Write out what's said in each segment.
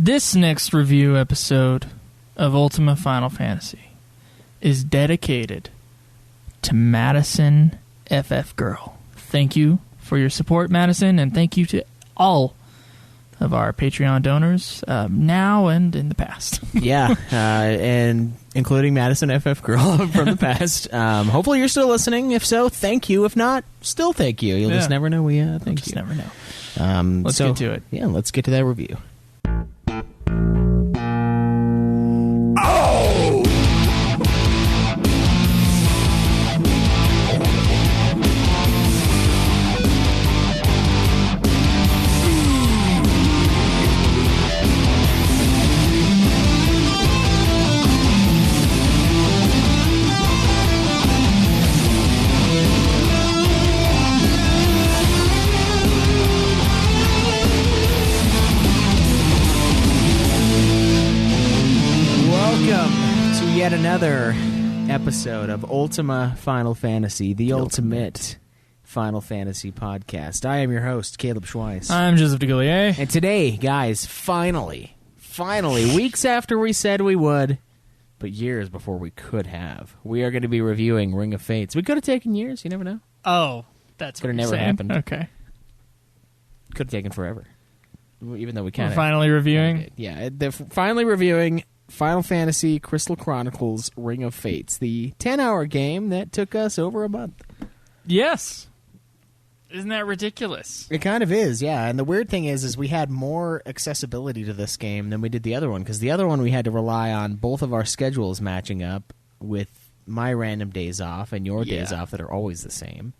This next review episode of Ultima Final Fantasy is dedicated to Madison FF Girl. Thank you for your support, Madison, and thank you to all of our Patreon donors, now and in the past. Yeah, and including Madison FF Girl from the past. Hopefully you're still listening. If so, thank you. If not, still thank you. You'll just never know. Thank you. Never know. Let's get to it. Yeah, let's get to that review. Yet another episode of Ultima Final Fantasy, the ultimate Final Fantasy podcast. I am your host, Caleb Schweiss. I'm Joseph DeGillier. And today, guys, finally, weeks after we said we would, but years before we could have, we are going to be reviewing Ring of Fates. We could have taken years, you never know. Oh, that's could have what never you're saying. happened. Okay. Could have taken forever. Even though we kind We're of... finally reviewing? Yeah, they're finally reviewing Final Fantasy Crystal Chronicles Ring of Fates, the 10-hour game that took us over a month. Yes. Isn't that ridiculous? It kind of is, yeah. And the weird thing is we had more accessibility to this game than we did the other one, because the other one we had to rely on both of our schedules matching up with my random days off and your days off that are always the same.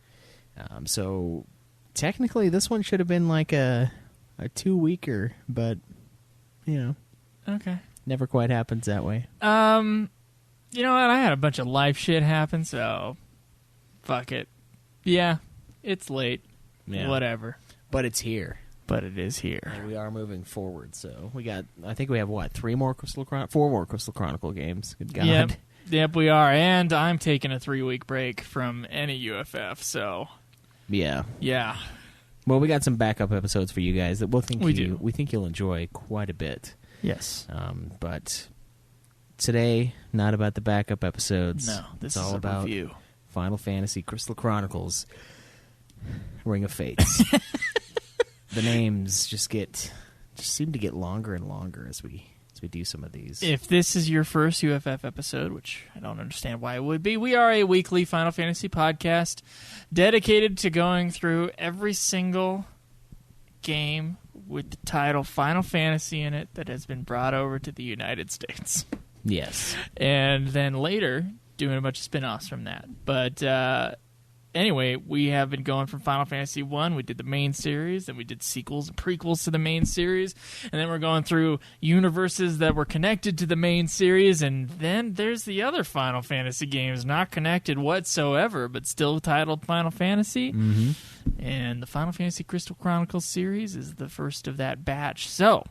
So technically this one should have been like a 2-weeker, but, you know. Okay. Never quite happens that way. You know what? I had a bunch of life shit happen, so fuck it. Yeah, it's late. Yeah. Whatever. But it's here. But it is here. And we are moving forward, so we got, I think we have, what, 4 more Crystal Chronicle games. Good God. Yep, we are. And I'm taking a 3-week break from any UFF, so. Yeah. Yeah. Well, we got some backup episodes for you guys that we think you'll enjoy quite a bit. Yes. But today, not about the backup episodes. No, this is all about review. Final Fantasy Crystal Chronicles Ring of Fates. The names just seem to get longer and longer as we do some of these. If this is your first UFF episode, which I don't understand why it would be, we are a weekly Final Fantasy podcast dedicated to going through every single game with the title Final Fantasy in it that has been brought over to the United States. Yes. And then later, doing a bunch of spin-offs from that. But anyway, we have been going from Final Fantasy 1. We did the main series, then we did sequels and prequels to the main series, and then we're going through universes that were connected to the main series, and then there's the other Final Fantasy games not connected whatsoever, but still titled Final Fantasy. Mm-hmm. And the Final Fantasy Crystal Chronicles series is the first of that batch. So,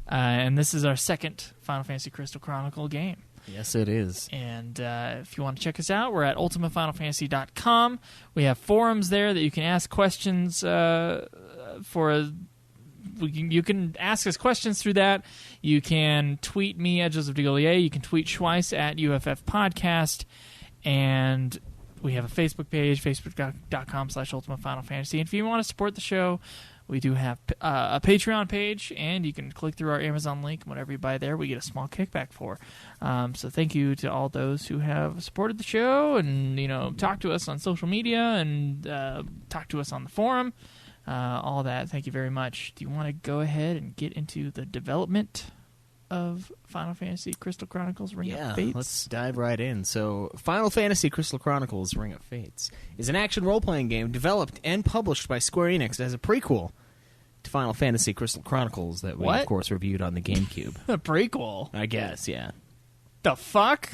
and this is our second Final Fantasy Crystal Chronicle game. Yes, it is. And if you want to check us out, we're at ultimafinalfantasy.com. We have forums there that you can ask questions you can ask us questions through that. You can tweet me at Joseph DeGillier. You can tweet Schweiss at UFF Podcast. And we have a Facebook page, facebook.com/ultimafinalfantasy. And if you want to support the show, we do have a Patreon page, and you can click through our Amazon link. Whatever you buy there, we get a small kickback for. So thank you to all those who have supported the show and, talk to us on social media and talk to us on the forum. All that. Thank you very much. Do you want to go ahead and get into the development of Final Fantasy Crystal Chronicles Ring of Fates? Let's dive right in. So, Final Fantasy Crystal Chronicles Ring of Fates is an action role-playing game developed and published by Square Enix as a prequel to Final Fantasy Crystal Chronicles that we, of course, reviewed on the GameCube. A prequel? I guess, yeah. The fuck?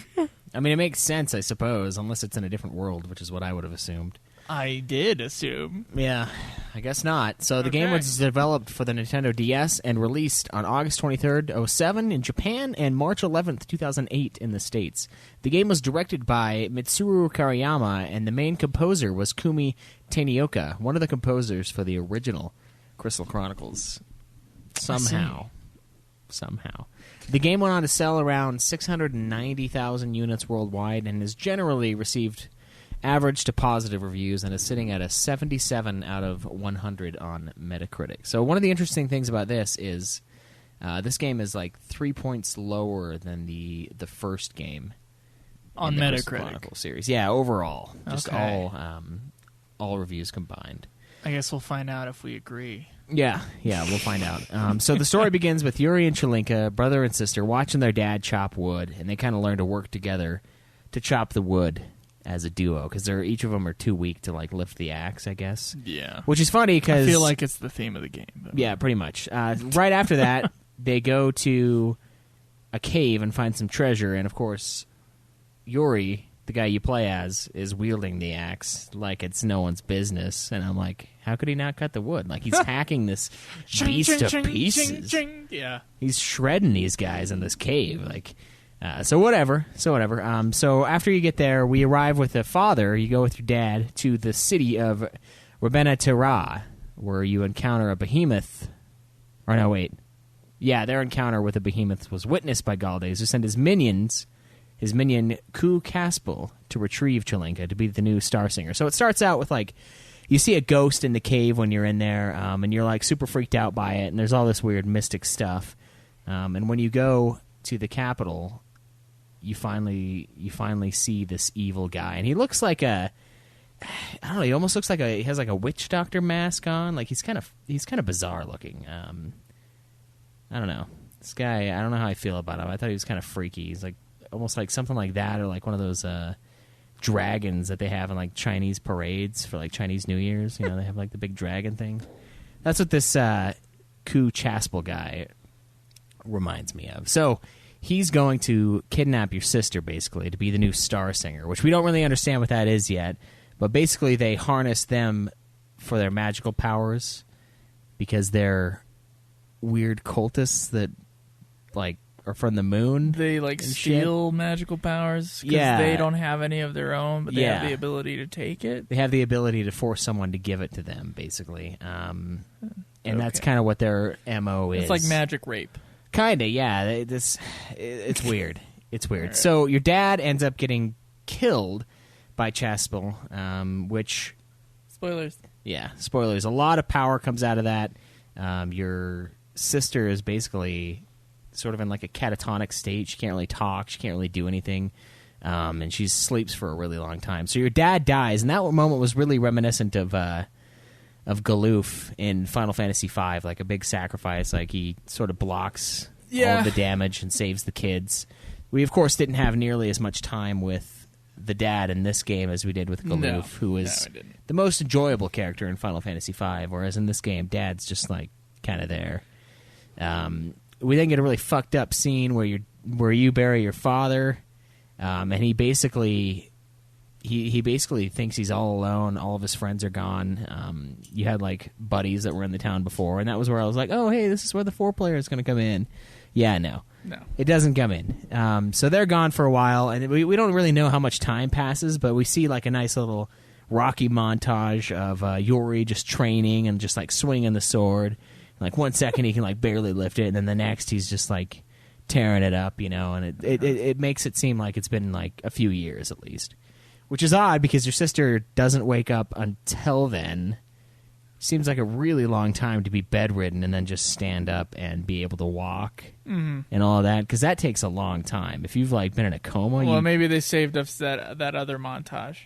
I mean, it makes sense, I suppose, unless it's in a different world, which is what I would have assumed. I did assume. Yeah, I guess not. So the game was developed for the Nintendo DS and released on August 23rd, 2007 in Japan and March 11th, 2008 in the States. The game was directed by Mitsuru Kariyama, and the main composer was Kumi Tanioka, one of the composers for the original Crystal Chronicles. Somehow. somehow. The game went on to sell around 690,000 units worldwide and has generally received average to positive reviews and is sitting at a 77 out of 100 on Metacritic. So one of the interesting things about this is this game is like 3 points lower than the first game on in the Metacritic Crystal Chronicles series. Yeah, overall, just Okay. all reviews combined. I guess we'll find out if we agree. Yeah, we'll find out. So the story begins with Yuri and Chelinka, brother and sister, watching their dad chop wood, and they kind of learn to work together to chop the wood as a duo because each of them are too weak to like lift the axe, I guess. Yeah. Which is funny because I feel like it's the theme of the game. Though. Yeah, pretty much. Right after that, they go to a cave and find some treasure, and of course, Yuri, the guy you play as, is wielding the axe like it's no one's business. And I'm like, how could he not cut the wood? Like, he's hacking this beast to pieces. Yeah. He's shredding these guys in this cave. Like, so whatever. So after you get there, we arrive with the father. You go with your dad to the city of Ravenna Terra, where you encounter a behemoth. Or no, wait. Yeah, their encounter with the behemoth was witnessed by Galdes, who sent his minion Ku Caspel to retrieve Chelinka to be the new Star Singer. So it starts out with like you see a ghost in the cave when you're in there, and you're like super freaked out by it, and there's all this weird mystic stuff. And when you go to the capital, you finally see this evil guy, and he looks like I don't know. He almost looks like he has like a witch doctor mask on. Like he's kind of bizarre looking. I don't know. This guy, I don't know how I feel about him. I thought he was kind of freaky. He's like almost like something like that, or like one of those dragons that they have in like Chinese parades for like Chinese New Year's. You know, they have like the big dragon thing. That's what this Ku Chaspel guy reminds me of. So he's going to kidnap your sister, basically, to be the new Star Singer, which we don't really understand what that is yet. But basically, they harness them for their magical powers because they're weird cultists that like are from the moon. They like steal magical powers because they don't have any of their own, but they have the ability to take it. They have the ability to force someone to give it to them, basically. And that's kind of what their MO is. It's like magic rape. Kind of, yeah. It's weird. It's weird. Right. So your dad ends up getting killed by Chaspel, which... Spoilers. Yeah, spoilers. A lot of power comes out of that. Your sister is basically sort of in like a catatonic state. She can't really talk. She can't really do anything. And she sleeps for a really long time. So your dad dies, and that moment was really reminiscent of Galoof in Final Fantasy V, like a big sacrifice. Like he sort of blocks all of the damage and saves the kids. We, of course, didn't have nearly as much time with the dad in this game as we did with Galoof, who is the most enjoyable character in Final Fantasy V, whereas in this game, Dad's just like kind of there. We then get a really fucked up scene where you bury your father, and he basically thinks he's all alone. All of his friends are gone. You had like buddies that were in the town before, and that was where I was like, oh hey, this is where the 4-player is going to come in. Yeah, no, it doesn't come in. So they're gone for a while, and we don't really know how much time passes, but we see like a nice little Rocky montage of Yuri just training and just like swinging the sword. Like 1 second he can like barely lift it, and then the next he's just like tearing it up, you know. And it makes it seem like it's been like a few years at least, which is odd because your sister doesn't wake up until then. Seems like a really long time to be bedridden and then just stand up and be able to walk and all of that, because that takes a long time. If you've like been in a coma, well, maybe they saved us that other montage.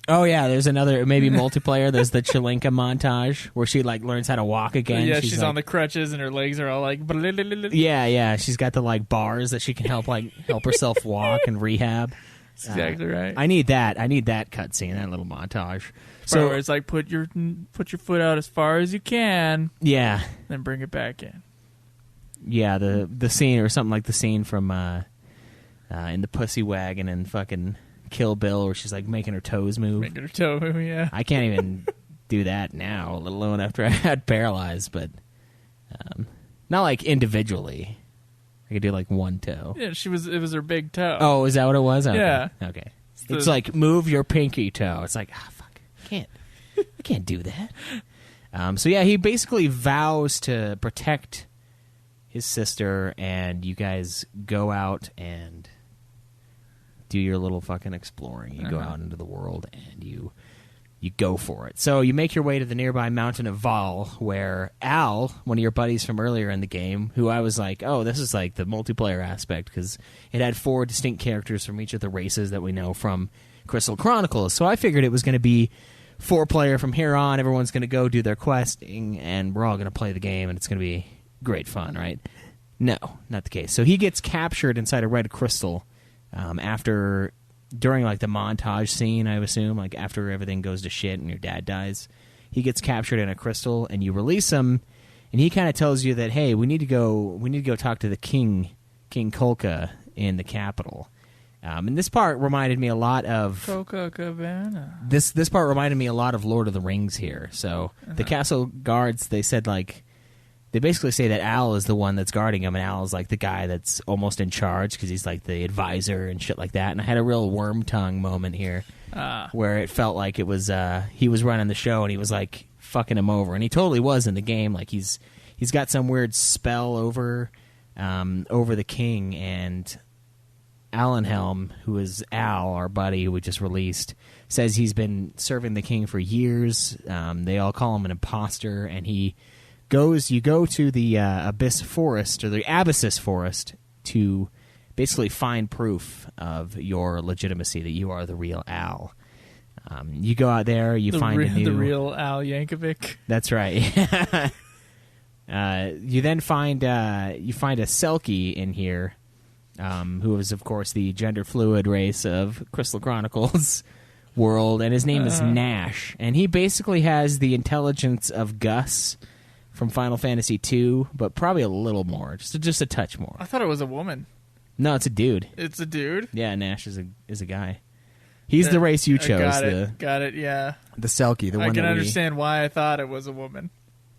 Oh yeah, there's another maybe multiplayer. There's the Chelinka montage where she like learns how to walk again. Yeah, she's like, on the crutches and her legs are all like. Yeah. She's got the like bars that she can help herself walk and rehab. That's exactly right. I need that cutscene, that little montage. So where it's like put your foot out as far as you can. Yeah. Then bring it back in. Yeah, the scene or something like the scene from in the Pussy Wagon and fucking Kill Bill where she's like making her toes move. Making her toe move, yeah. I can't even do that now, let alone after I had paralyzed, but not like individually. I could do like one toe. Yeah, it was her big toe. Oh, is that what it was? Okay. Yeah. Okay. It's like move your pinky toe. It's like, fuck. I can't do that. So yeah, he basically vows to protect his sister, and you guys go out and do your little fucking exploring. You go out into the world, and you go for it. So you make your way to the nearby mountain of Val, where Al, one of your buddies from earlier in the game, who I was like, oh, this is like the multiplayer aspect, because it had 4 distinct characters from each of the races that we know from Crystal Chronicles. So I figured it was going to be 4-player from here on. Everyone's going to go do their questing, and we're all going to play the game, and it's going to be great fun, right? No, not the case. So he gets captured inside a red crystal during like the montage scene, I assume, like after everything goes to shit and your dad dies. He gets captured in a crystal, and you release him, and he kind of tells you that, hey, we need to go talk to the King Kolka in the capital. And this part reminded me a lot of Copacabana. This part reminded me a lot of Lord of the Rings here. So the castle guards, they said like, they basically say that Al is the one that's guarding him, and Al is like the guy that's almost in charge because he's like the advisor and shit like that. And I had a real worm tongue moment here where it felt like it was he was running the show and he was like fucking him over, and he totally was in the game. Like he's got some weird spell over the king, and Allenhelm, who is Al, our buddy who we just released, says he's been serving the king for years. They all call him an imposter, and you go to the Abyss Forest, or the Abyssus Forest, to basically find proof of your legitimacy, that you are the real Al. You go out there, you find the real Al Yankovic. That's right. You then find a Selkie in here, who is, of course, the gender fluid race of Crystal Chronicles world, and his name is Nash, and he basically has the intelligence of Gus from Final Fantasy II, but probably a little more, just a touch more. I thought it was a woman. No, it's a dude. It's a dude? Yeah, Nash is a guy. He's the race you chose. Got it, yeah. The Selkie, the one I can understand why I thought it was a woman.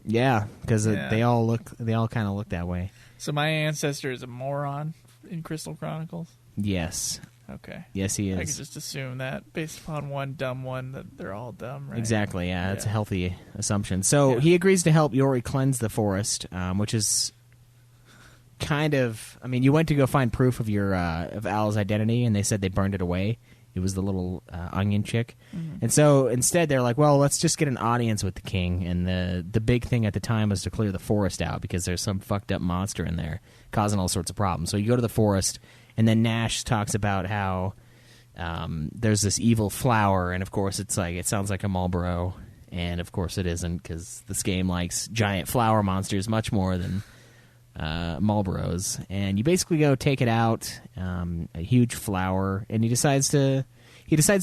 Yeah, because they all kind of look that way. So my ancestor is a moron in Crystal Chronicles? Yes. Okay. Yes, he is. I could just assume that based upon one dumb one that they're all dumb, right? Exactly, yeah. That's a healthy assumption. So he agrees to help Yori cleanse the forest, which is kind of... I mean, you went to go find proof of your of Al's identity, and they said they burned it away. It was the little onion chick. Mm-hmm. And so instead they're like, well, let's just get an audience with the king. And the big thing at the time was to clear the forest out because there's some fucked up monster in there causing all sorts of problems. So you go to the forest, and then Nash talks about how there's this evil flower, and of course it sounds like a Marlboro, and of course it isn't, because this game likes giant flower monsters much more than Marlboros. And you basically go take it out, a huge flower, and he decides to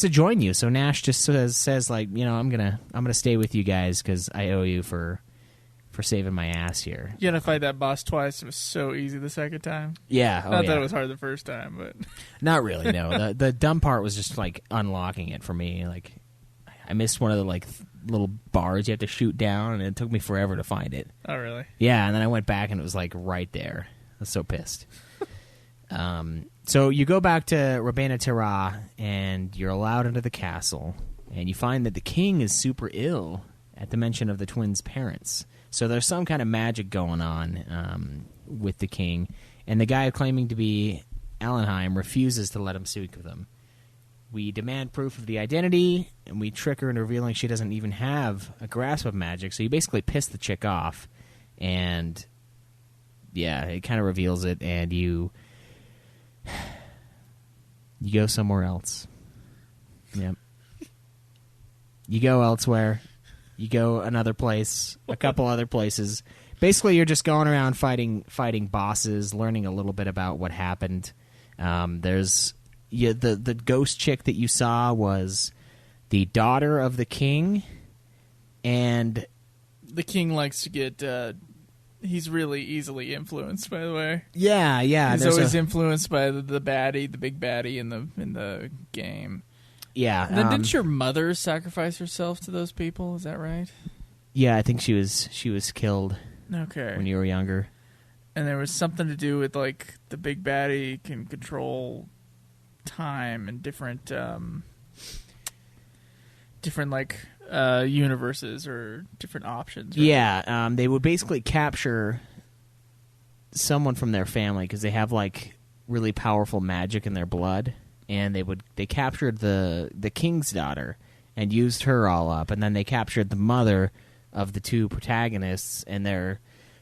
join you. So Nash just says like, you know, I'm gonna stay with you guys because I owe you for saving my ass here. You had to fight that boss twice. It was so easy the second time. Yeah. Not that it was hard the first time, but... Not really, no. The dumb part was just, like, unlocking it for me. Like, I missed one of the, like, little bars you have to shoot down, and it took me forever to find it. Oh, really? Yeah, and then I went back, and it was, like, right there. I was so pissed. So you go back to Rabena Terra, and you're allowed into the castle, and you find that the king is super ill at the mention of the twins' parents. So there's some kind of magic going on with the king, and the guy claiming to be Allenheim refuses to let him speak with him. We demand proof of the identity, and we trick her into revealing she doesn't even have a grasp of magic, so you basically piss the chick off, and yeah, it kind of reveals it, and you go somewhere else. Yep. You go elsewhere. You go another place, a couple other places. Basically, you're just going around fighting bosses, learning a little bit about what happened. There's the ghost chick that you saw was the daughter of the king, and the king likes to get. He's really easily influenced, by the way. Yeah. He's always influenced by the baddie, the big baddie in the game. Yeah. And then didn't your mother sacrifice herself to those people? Is that right? Yeah, I think she was killed. Okay. When you were younger. And there was something to do with like the big baddie can control time and different like universes or different options. Right? Yeah, they would basically capture someone from their family, because they have like really powerful magic in their blood, and they captured the king's daughter and used her all up, and then they captured the mother of the two protagonists, and they're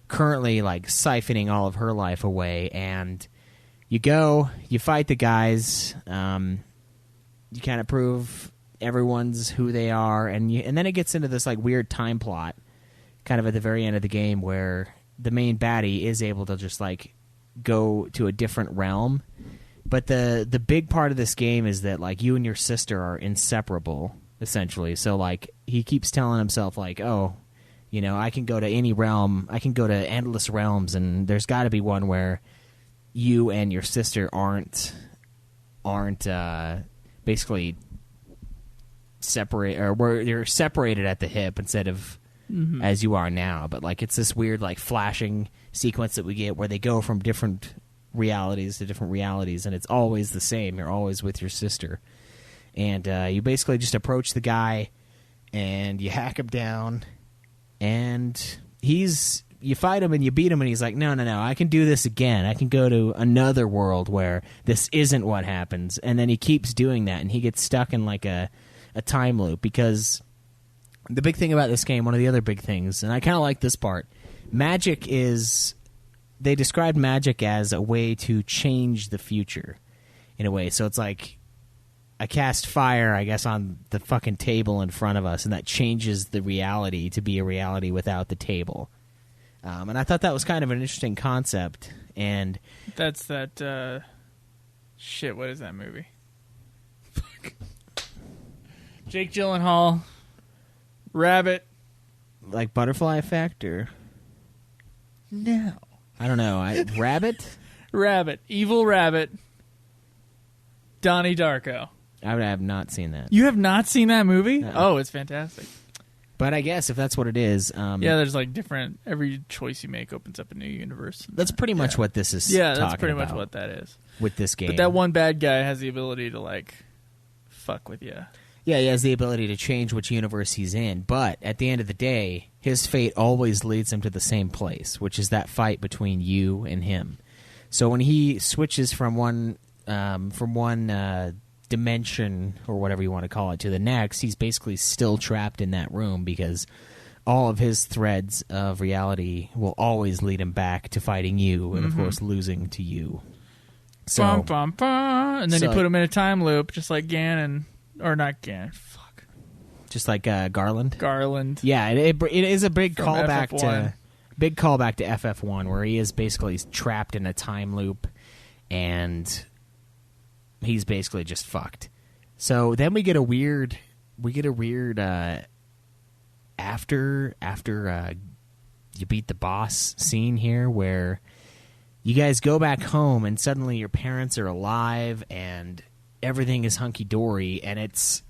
currently like siphoning all of her life away. And you fight the guys, you kind of prove everyone's who they are, and then it gets into this like weird time plot kind of at the very end of the game where the main baddie is able to just like go to a different realm. But the big part of this game is that like you and your sister are inseparable, essentially. So like he keeps telling himself like, oh, you know, I can go to any realm, I can go to endless realms, and there's got to be one where you and your sister aren't basically separate, or where you're separated at the hip instead of as you are now. But like it's this weird like flashing sequence that we get where they go from different realities to different realities, and it's always the same. You're always with your sister, and you basically just approach the guy and you hack him down, and you fight him and you beat him, and he's like, no, I can do this again. I can go to another world where this isn't what happens. And then he keeps doing that, and he gets stuck in like a time loop. Because the big thing about this game, one of the other big things, and I kind of like this part, magic is, they describe magic as a way to change the future in a way. So it's like I cast fire, I guess, on the fucking table in front of us, and that changes the reality to be a reality without the table. And I thought that was kind of an interesting concept. And that's that shit. What is that movie? Fuck. Jake Gyllenhaal, Rabbit, like Butterfly Effect, or no? I don't know. Rabbit, Evil Rabbit, Donnie Darko. I have not seen that. You have not seen that movie? No. Oh, it's fantastic. But I guess if that's what it is, yeah, there's like different. Every choice you make opens up a new universe. That's pretty much what this is. Yeah, that's pretty much what that is with this game. But that one bad guy has the ability to like fuck with you. Yeah, he has the ability to change which universe he's in. But at the end of the day, his fate always leads him to the same place, which is that fight between you and him. So when he switches from one dimension, or whatever you want to call it, to the next, he's basically still trapped in that room, because all of his threads of reality will always lead him back to fighting you, and of course losing to you. So, and then you put him in a time loop, just like Ganon, or not Ganon. Fuck, just like Garland. Garland. Yeah, it is a big From callback FF1. to FF1, where he is basically trapped in a time loop, and he's basically just fucked. So then we get a weird after you beat the boss scene here, where you guys go back home and suddenly your parents are alive and everything is hunky dory, and it's,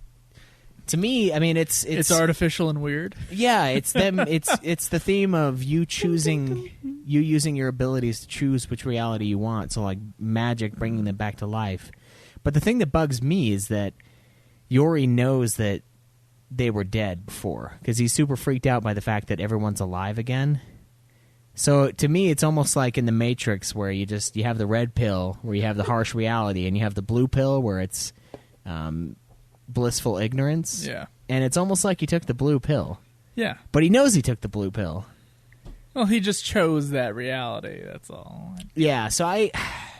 to me, I mean, it's artificial and weird. Yeah, it's them. it's the theme of you using your abilities to choose which reality you want. So like magic, bringing them back to life. But the thing that bugs me is that Yori knows that they were dead before, because he's super freaked out by the fact that everyone's alive again. So to me, it's almost like in the Matrix, where you have the red pill, where you have the harsh reality, and you have the blue pill, where it's blissful ignorance. Yeah. And it's almost like he took the blue pill. Yeah. But he knows he took the blue pill. Well, he just chose that reality, that's all. Yeah, so it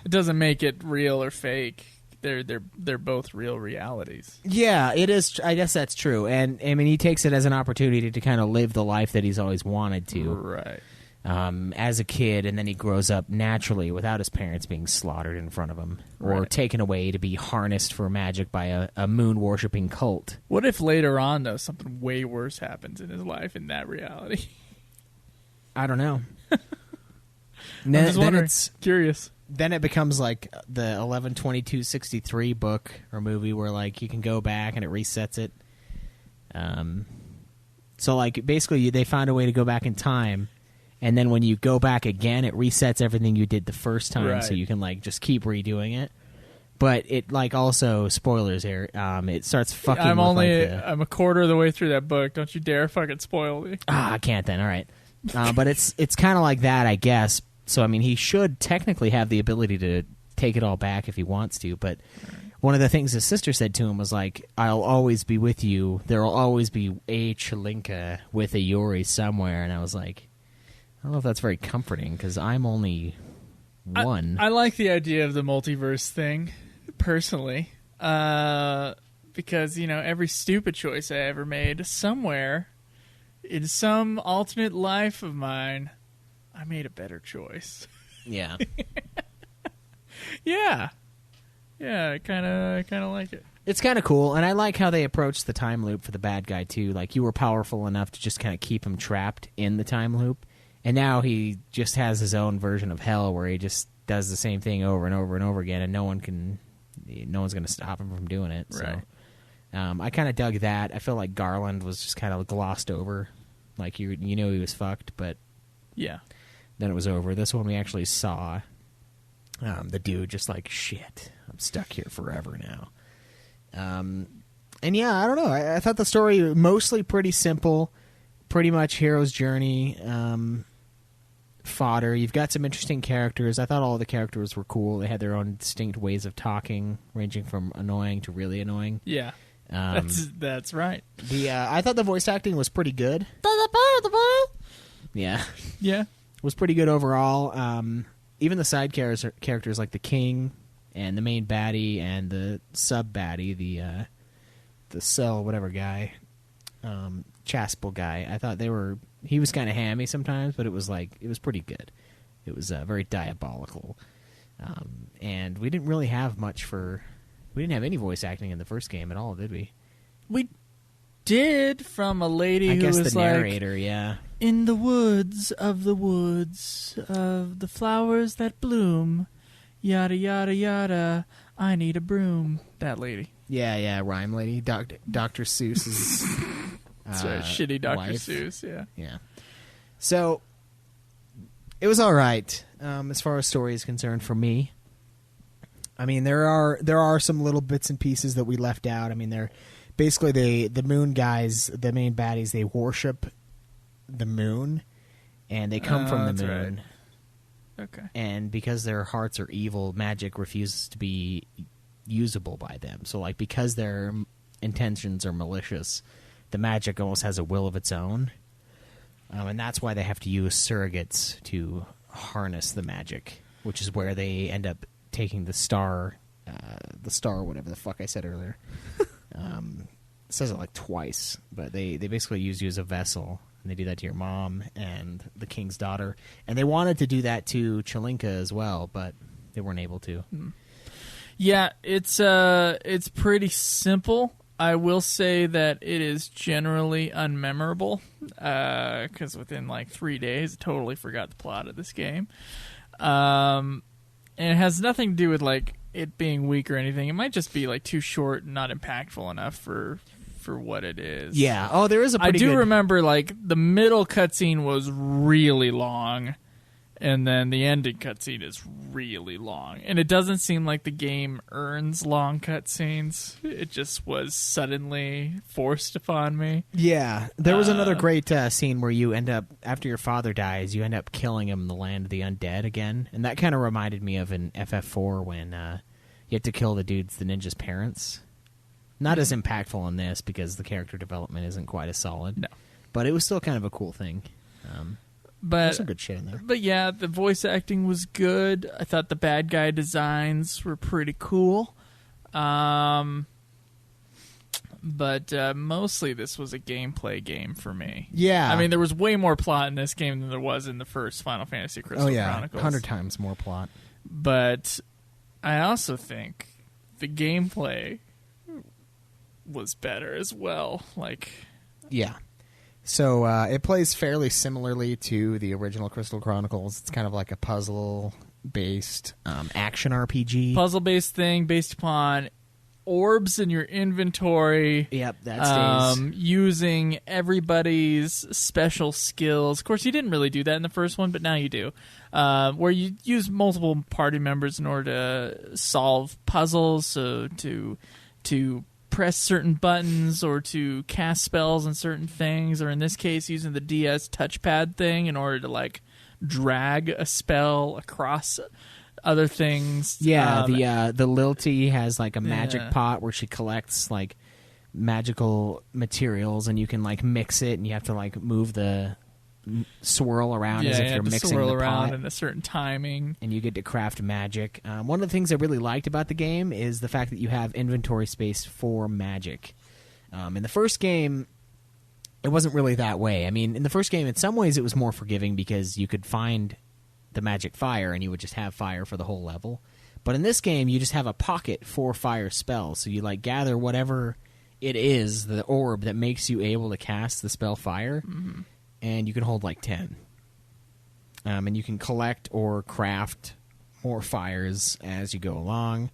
doesn't make it real or fake. They're both real realities. Yeah, it is. I guess that's true. And I mean, he takes it as an opportunity to kind of live the life that he's always wanted to. Right. As a kid, and then he grows up naturally without his parents being slaughtered in front of him, or taken away to be harnessed for magic by a moon-worshipping cult. What if later on, though, something way worse happens in his life in that reality? I don't know. I'm just wondering. Curious. Then it becomes like the 11/22/63 book or movie, where like you can go back and it resets it. So like basically they found a way to go back in time, and then when you go back again, it resets everything you did the first time, so you can like just keep redoing it. But it like also, spoilers here, it starts fucking. I'm a quarter of the way through that book. Don't you dare fucking spoil me. I can't then. All right, but it's kind of like that, I guess. So, I mean, he should technically have the ability to take it all back if he wants to, but one of the things his sister said to him was like, I'll always be with you. There will always be a Chelinka with a Yuri somewhere. And I was like, I don't know if that's very comforting, because I'm only one. I like the idea of the multiverse thing, personally, because, every stupid choice I ever made, somewhere, in some alternate life of mine, I made a better choice. Yeah. Yeah. Yeah, I kind of like it. It's kind of cool, and I like how they approach the time loop for the bad guy, too. Like, you were powerful enough to just kind of keep him trapped in the time loop, and now he just has his own version of hell where he just does the same thing over and over and over again, and no one's going to stop him from doing it. Right. So, I kind of dug that. I feel like Garland was just kind of glossed over. Like, you knew he was fucked, but yeah, then it was over. This one we actually saw the dude just like, shit, I'm stuck here forever now. And yeah, I don't know. I thought the story mostly pretty simple, pretty much hero's journey fodder. You've got some interesting characters. I thought all the characters were cool. They had their own distinct ways of talking, ranging from annoying to really annoying. Yeah, that's right. I thought the voice acting was pretty good. Yeah. Yeah. Was pretty good overall. Even the side characters like the king and the main baddie and the sub baddie, the cell whatever guy, Chaspel guy. I thought he was kind of hammy sometimes, but it was pretty good. It was very diabolical, and we didn't really have we didn't have any voice acting in the first game at all, did we? We did, from a lady who was the narrator, yeah. In the woods of the flowers that bloom, yada yada yada, I need a broom. That lady. Yeah, rhyme lady, Dr. Seuss's shitty Dr. wife. Seuss, yeah. So it was all right as far as story is concerned for me. I mean, there are some little bits and pieces that we left out. I mean, they're basically the moon guys, the main baddies. They worship the moon, and they come from the moon. Right. Okay. And because their hearts are evil, magic refuses to be usable by them. So, like, because their intentions are malicious, the magic almost has a will of its own. And that's why they have to use surrogates to harness the magic, which is where they end up taking the star, whatever the fuck I said earlier. It says it like twice, but they basically use you as a vessel. And they do that to your mom and the king's daughter. And they wanted to do that to Chelinka as well, but they weren't able to. Yeah, it's pretty simple. I will say that it is generally unmemorable, because within like 3 days, I totally forgot the plot of this game. And it has nothing to do with like it being weak or anything. It might just be like too short and not impactful enough for what it is. Yeah. Oh, there is a pretty I do remember like the middle cutscene was really long, and then the ending cutscene is really long. And it doesn't seem like the game earns long cutscenes. It just was suddenly forced upon me. Yeah. There was another great scene where you end up, after your father dies, you end up killing him in the land of the undead again. And that kind of reminded me of an FF4 when you had to kill the ninja's parents. Not as impactful in this because the character development isn't quite as solid. No. But it was still kind of a cool thing. But there's some good shit in there. But yeah, the voice acting was good. I thought the bad guy designs were pretty cool. But mostly this was a gameplay game for me. Yeah. I mean, there was way more plot in this game than there was in the first Final Fantasy Crystal Chronicles. 100 times more plot. But I also think the gameplay was better as well. Yeah. So it plays fairly similarly to the original Crystal Chronicles. It's kind of like a puzzle-based action RPG. Puzzle-based thing based upon orbs in your inventory. Yep, that stays. Using everybody's special skills. Of course, you didn't really do that in the first one, but now you do. Where you use multiple party members in order to solve puzzles, so to press certain buttons or to cast spells on certain things, or in this case using the DS touchpad thing in order to like drag a spell across other things. Yeah, the Lilty has like a magic pot where she collects like magical materials, and you can like mix it, and you have to like move the swirl around as if you're mixing swirl the around pot. in a certain timing, and you get to craft magic. One of the things I really liked about the game is the fact that you have inventory space for magic. In the first game, it wasn't really that way. I mean, in the first game, in some ways, it was more forgiving because you could find the magic fire, and you would just have fire for the whole level. But in this game, you just have a pocket for fire spells, so you like gather whatever it is, the orb that makes you able to cast the spell fire. Mm-hmm. And you can hold like 10. And you can collect or craft more fires as you go along.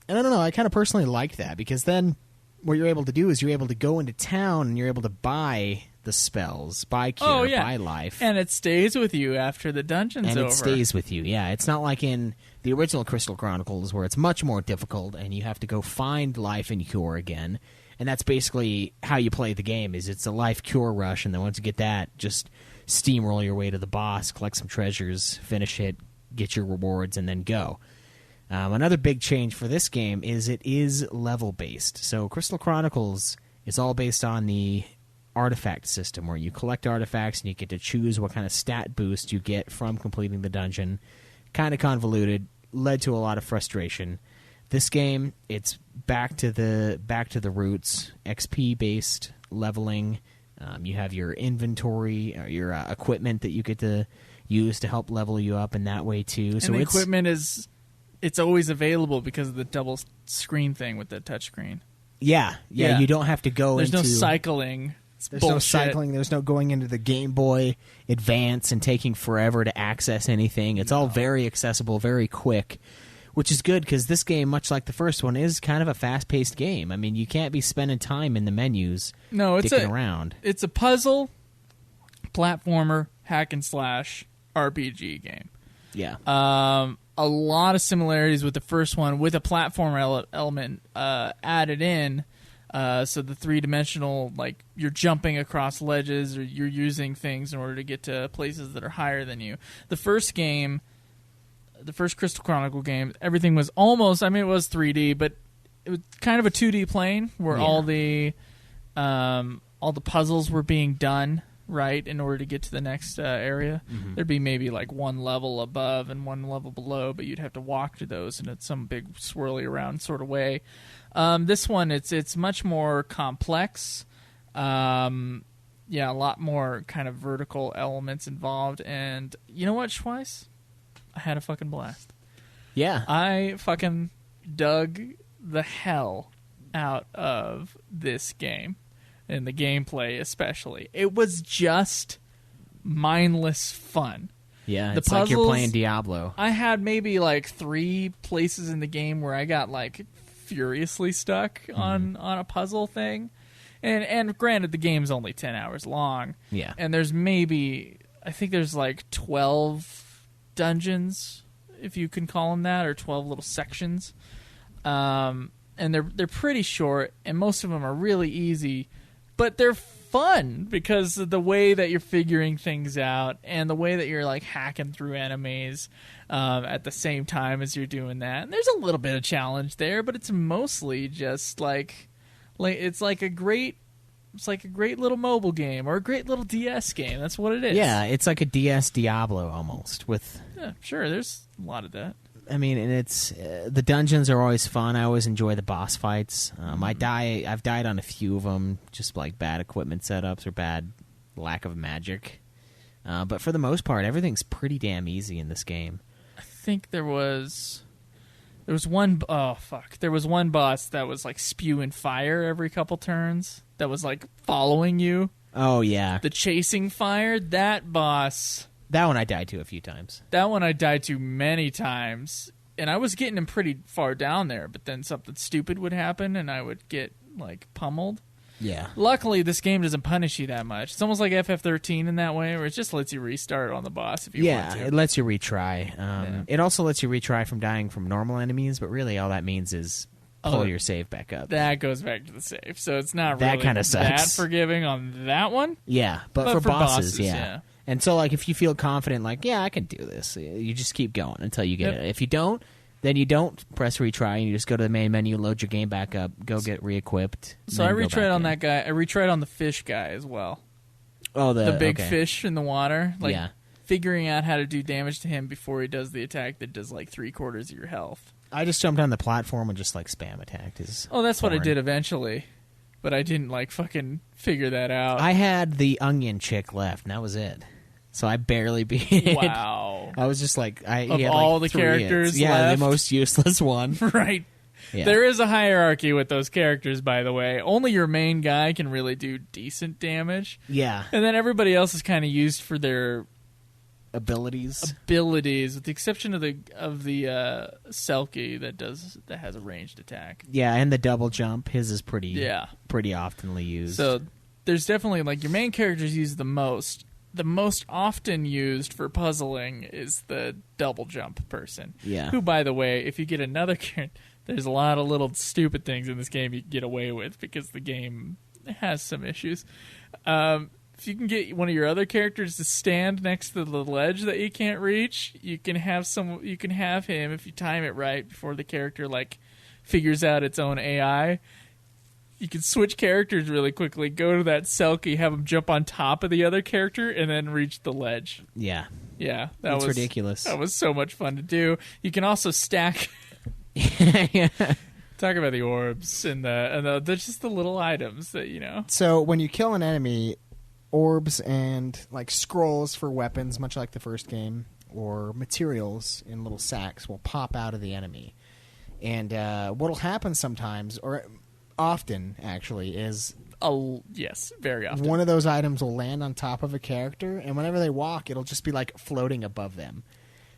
And I don't know, I kind of personally liked that, because then what you're able to do is you're able to go into town and you're able to buy the spells, buy cure, buy life. And it stays with you after the dungeon's over. And it stays with you, yeah. It's not like in the original Crystal Chronicles where it's much more difficult and you have to go find life and cure again. And that's basically how you play the game, is it's a life cure rush, and then once you get that, just steamroll your way to the boss, collect some treasures, finish it, get your rewards, and then go. Another big change for this game is it is level-based. So Crystal Chronicles is all based on the artifact system, where you collect artifacts and you get to choose what kind of stat boost you get from completing the dungeon. Kind of convoluted, led to a lot of frustration. This game, it's back to the roots, XP based leveling. You have your inventory, or your equipment that you get to use to help level you up in that way too. And so the equipment it's always available because of the double screen thing with the touchscreen. Yeah. You don't have to go. There's no cycling. There's no cycling. There's no going into the Game Boy Advance and taking forever to access anything. It's all very accessible, very quick. Which is good, because this game, much like the first one, is kind of a fast-paced game. I mean, you can't be spending time in the menus dicking around. It's a puzzle, platformer, hack-and-slash RPG game. Yeah. A lot of similarities with the first one, with a platform element added in. So the three-dimensional, like, you're jumping across ledges, or you're using things in order to get to places that are higher than you. The first game... The first Crystal Chronicle game, everything was almost, I mean, it was 3D, but it was kind of a 2D plane where all the puzzles were being done, right, in order to get to the next area. Mm-hmm. There'd be maybe like one level above and one level below, but you'd have to walk to those in some big swirly around sort of way. This one, it's much more complex. A lot more kind of vertical elements involved. And you know what, Schweiss? I had a fucking blast. Yeah. I fucking dug the hell out of this game, and the gameplay especially. It was just mindless fun. Yeah, it's like you're playing Diablo. I had maybe like 3 places in the game where I got like furiously stuck on a puzzle thing. And granted, the game's only 10 hours long. Yeah. And I think there's like 12 dungeons, if you can call them that, or 12 little sections, and they're pretty short, and most of them are really easy, but they're fun because of the way that you're figuring things out and the way that you're like hacking through enemies at the same time as you're doing that. And there's a little bit of challenge there, but it's mostly just like it's like a great little mobile game or a great little DS game. That's what it is. Yeah, it's like a DS Diablo almost. Yeah, sure. There's a lot of that. I mean, and it's the dungeons are always fun. I always enjoy the boss fights. I've died on a few of them, just like bad equipment setups or bad lack of magic. But for the most part, everything's pretty damn easy in this game. I think there was one. Oh fuck! There was one boss that was like spewing fire every couple turns. That was like following you. Oh yeah, the chasing fire. That boss. That one I died to a few times. That one I died to many times, and I was getting him pretty far down there. But then something stupid would happen, and I would get like pummeled. Yeah. Luckily, this game doesn't punish you that much. It's almost like FF13 in that way, where it just lets you restart on the boss if you want to. Yeah, it lets you retry. It also lets you retry from dying from normal enemies, but really all that means is pull your save back up. That goes back to the save, so it's not that really kind of sucks. that forgiving on that one. Yeah, but for bosses, yeah. And so, like, if you feel confident, like, yeah, I can do this, you just keep going until you get it. If you don't, then you don't press retry, and you just go to the main menu, load your game back up, go get re-equipped. So I retried on that guy. I retried on the fish guy as well. Oh, the big fish in the water. Like, yeah. Figuring out how to do damage to him before he does the attack that does like 3/4 of your health. I just jumped on the platform and just like spam attacked his. Oh, that's what I did eventually, but I didn't like fucking figure that out. I had the onion chick left, and that was it. So I barely beat it. Wow. I was just like, of all the characters, left. The most useless one. Right. Yeah. There is a hierarchy with those characters, by the way. Only your main guy can really do decent damage. Yeah. And then everybody else is kind of used for their abilities, with the exception of the Selkie that has a ranged attack. Yeah, and the double jump, his is pretty oftenly used. So there's definitely like your main characters use the most. The most often used for puzzling is the double jump person. Yeah. Who, by the way, if you get another character, there's a lot of little stupid things in this game you can get away with because the game has some issues. If you can get one of your other characters to stand next to the ledge that you can't reach, you can have him, if you time it right before the character like figures out its own AI. You can switch characters really quickly, go to that Selkie, have him jump on top of the other character, and then reach the ledge. Yeah. Yeah. That's ridiculous. That was so much fun to do. You can also stack... yeah. Talk about the orbs and they're just the little items that, you know. So when you kill an enemy, orbs and like scrolls for weapons, much like the first game, or materials in little sacks will pop out of the enemy. And what'll happen sometimes, or often actually, is yes, very often, one of those items will land on top of a character, and whenever they walk, it'll just be like floating above them.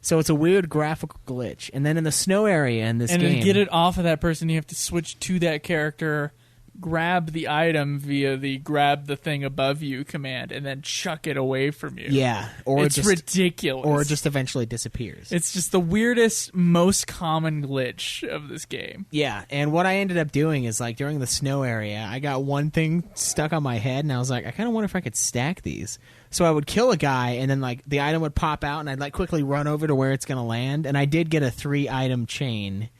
So it's a weird graphical glitch. And then in the snow area in this game... And to get it off of that person, you have to switch to that character, grab the item via the grab the thing above you command, and then chuck it away from you. Yeah. It's ridiculous. Or it just eventually disappears. It's just the weirdest, most common glitch of this game. Yeah, and what I ended up doing is, like, during the snow area, I got one thing stuck on my head, and I was like, I kind of wonder if I could stack these. So I would kill a guy, and then like the item would pop out, and I'd like quickly run over to where it's going to land. And I did get a 3-item chain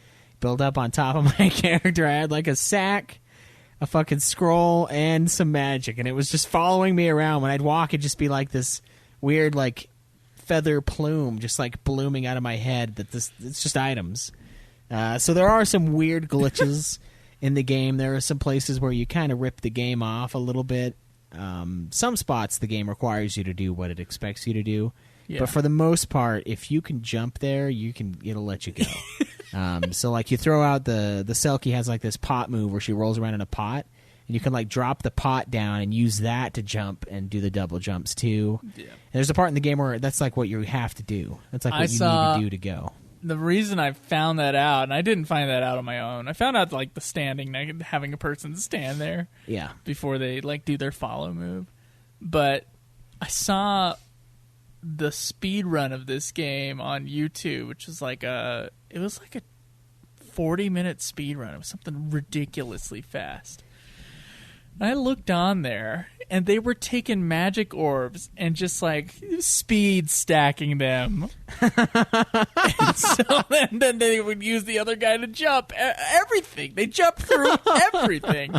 built up on top of my character. I had like a sack, a fucking scroll, and some magic, and it was just following me around. When I'd walk, it'd just be like this weird like feather plume just like blooming out of my head. It's just items. So there are some weird glitches in the game. There are some places where you kind of rip the game off a little bit. Some spots the game requires you to do what it expects you to do, but for the most part, if you can jump there, it'll let you go. So like you throw out the Selkie has like this pot move where she rolls around in a pot, and you can like drop the pot down and use that to jump and do the double jumps too. Yeah. And there's a part in the game where that's like what you have to do. That's like what you need to do to go. The reason I found that out, and I didn't find that out on my own, I found out like the standing, like, having a person stand there before they like do their follow move. But I saw the speed run of this game on YouTube, which was like it was like a 40-minute speed run. It was something ridiculously fast. I looked on there, and they were taking magic orbs and just like speed stacking them. And so then they would use the other guy to jump everything. They jump through everything.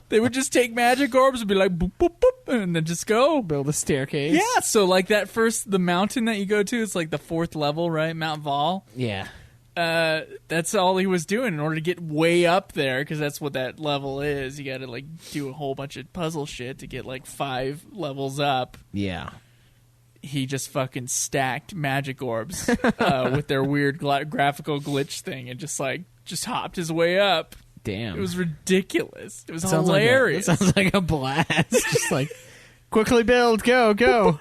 They would just take magic orbs and be like boop boop boop, and then just go build a staircase. Yeah, so like the mountain that you go to, it's like the 4th level, right? Mount Vol. Yeah. That's all he was doing in order to get way up there, because that's what that level is. You got to like do a whole bunch of puzzle shit to get like 5 levels up. Yeah. He just fucking stacked magic orbs with their weird graphical glitch thing, and just hopped his way up. Damn. It was ridiculous. It was hilarious. It sounds like a blast. Just like, quickly build, go.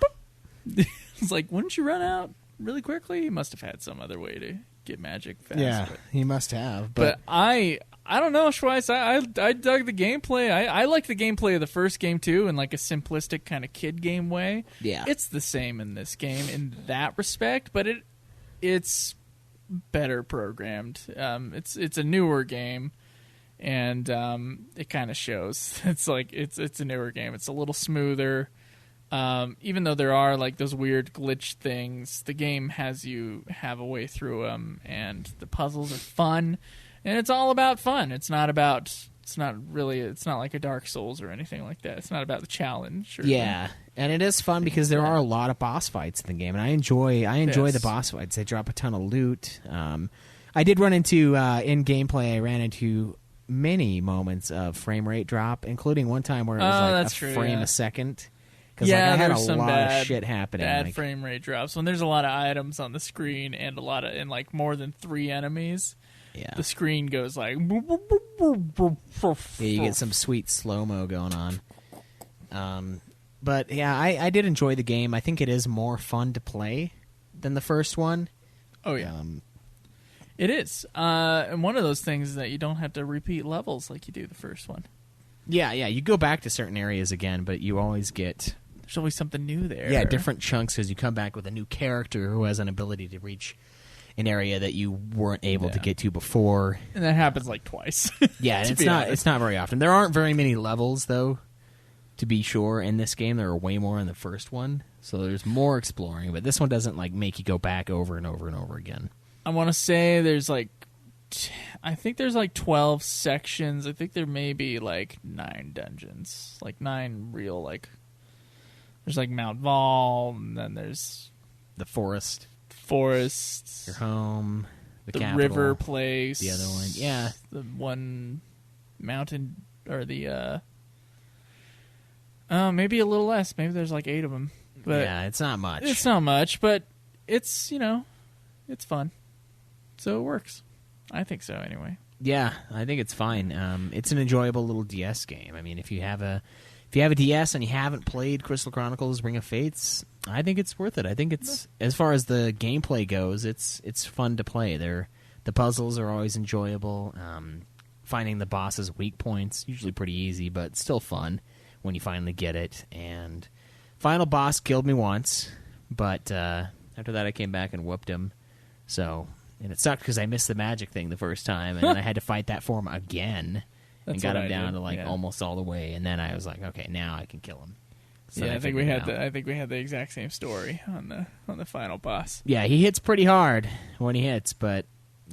It's like, wouldn't you run out really quickly? He must have had some other way to get magic fast. Yeah, he must have. But I don't know, Schweiss. I dug the gameplay. I liked the gameplay of the first game too, in like a simplistic kind of kid game way. Yeah, it's the same in this game in that respect, but it's better programmed. It's a newer game, and it kind of shows. It's like it's a newer game. It's a little smoother. Even though there are like those weird glitch things, the game has you have a way through them, and the puzzles are fun, and it's all about fun. It's not like a Dark Souls or anything like that. It's not about the challenge. Yeah, and it is fun because there are a lot of boss fights in the game, and I enjoy the boss fights. They drop a ton of loot. I did run into in gameplay. I ran into many moments of frame rate drop, including one time where it was frame a second. Because I had a lot of shit happening. Bad frame rate drops when there's a lot of items on the screen and like more than 3 enemies. Yeah, the screen goes like. Yeah, you get some sweet slow mo going on. But yeah, I did enjoy the game. I think it is more fun to play than the first one. Oh yeah, it is. And one of those things is that you don't have to repeat levels like you do the first one. Yeah, you go back to certain areas again, but you always get. There's always something new there. Yeah, different chunks because you come back with a new character who has an ability to reach an area that you weren't able to get to before. And that happens like twice. Yeah, and it's not very often. There aren't very many levels though, to be sure, in this game. There are way more in the first one. So there's more exploring, but this one doesn't like make you go back over and over and over again. I want to say there's like I think there's like 12 sections. I think there may be like 9 dungeons. Like 9 real like there's like Mount Vol, and then there's the forests, your home, the capital, river place, the other one, yeah, the one mountain, or the maybe a little less. Maybe there's like 8 of them. But yeah, it's not much. It's not much, but it's it's fun, so it works. I think so, anyway. Yeah, I think it's fine. It's an enjoyable little DS game. I mean, if you have a DS and you haven't played Crystal Chronicles: Ring of Fates, I think it's worth it. I think it's, as far as the gameplay goes, it's fun to play. The puzzles are always enjoyable. Finding the boss's weak points, usually pretty easy, but still fun when you finally get it. And final boss killed me once, but after that I came back and whooped him. And it sucked because I missed the magic thing the first time, and then I had to fight that form again. And got him down to almost all the way, and then I was like, okay, now I can kill him. So I think we had the exact same story on the final boss. Yeah, he hits pretty hard when he hits, but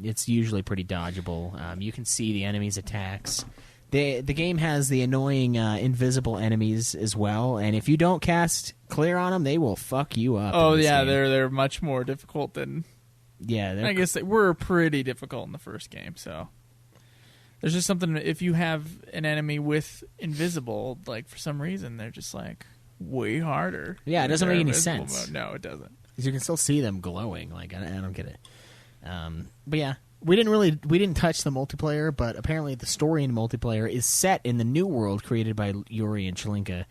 it's usually pretty dodgeable. You can see the enemy's attacks. The game has the annoying invisible enemies as well, and if you don't cast clear on them, they will fuck you up. Oh yeah, they're much more difficult than. Yeah, I guess they were pretty difficult in the first game, so. There's just something, if you have an enemy with invisible, like, for some reason, they're just, like, way harder. Yeah, it doesn't make any sense. Mode. No, it doesn't. Because you can still see them glowing. Like, I don't get it. But yeah, we didn't touch the multiplayer, but apparently the story in multiplayer is set in the new world created by Yuri and Chelinka,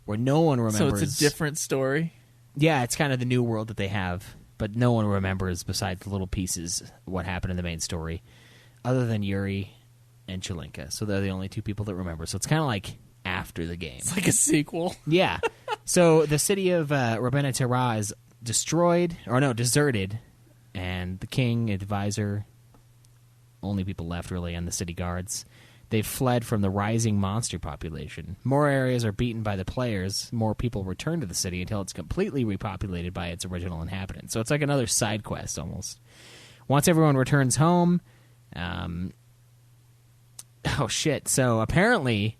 where no one remembers. So it's a different story? Yeah, it's kind of the new world that they have, but no one remembers, besides the little pieces, what happened in the main story, other than Yuri and Chelinka. So they're the only 2 people that remember. So it's kind of like after the game. It's like a sequel. Yeah. So the city of Ravenna Terra is deserted, and the king, advisor, only people left really, and the city guards, they've fled from the rising monster population. More areas are beaten by the players. More people return to the city until it's completely repopulated by its original inhabitants. So it's like another side quest almost. Once everyone returns home, oh shit! So apparently,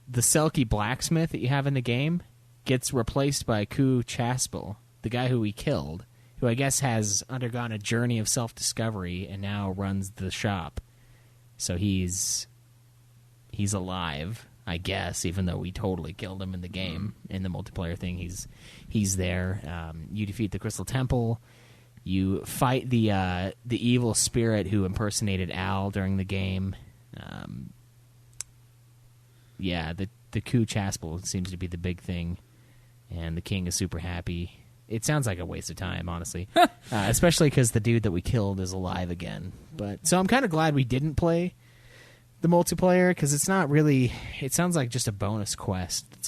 the Selkie blacksmith that you have in the game gets replaced by Ku Chaspel, the guy who we killed, who I guess has undergone a journey of self-discovery and now runs the shop. So he's alive, I guess, even though we totally killed him in the game. In the multiplayer thing, he's there. You defeat the Crystal Temple. You fight the evil spirit who impersonated Al during the game. The Ku Chaspel seems to be the big thing, and the king is super happy. It sounds like a waste of time, honestly, especially because the dude that we killed is alive again. But so I'm kind of glad we didn't play the multiplayer, because it's not really. It sounds like just a bonus quest. It's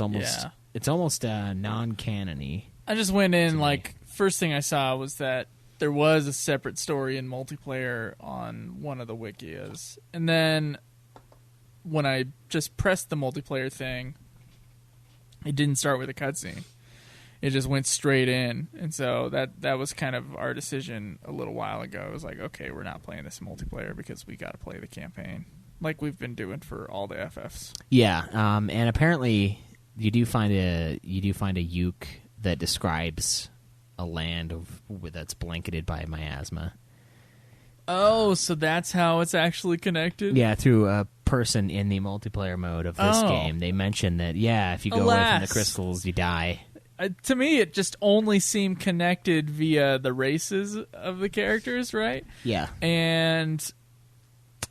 almost non-canon-y. I just went in first thing I saw was that there was a separate story in multiplayer on one of the wikias, and then when I just pressed the multiplayer thing, it didn't start with a cutscene. it just went straight in. And so that was kind of our decision a little while ago. It was like, okay, we're not playing this multiplayer because we got to play the campaign like we've been doing for all the FFs. Yeah, and apparently you do find a uke that describes a land that's blanketed by miasma. Oh, so that's how it's actually connected? Yeah, through a person in the multiplayer mode of this game. They mention that, if you go away from the crystals, you die. To me, it just only seemed connected via the races of the characters, right? Yeah. And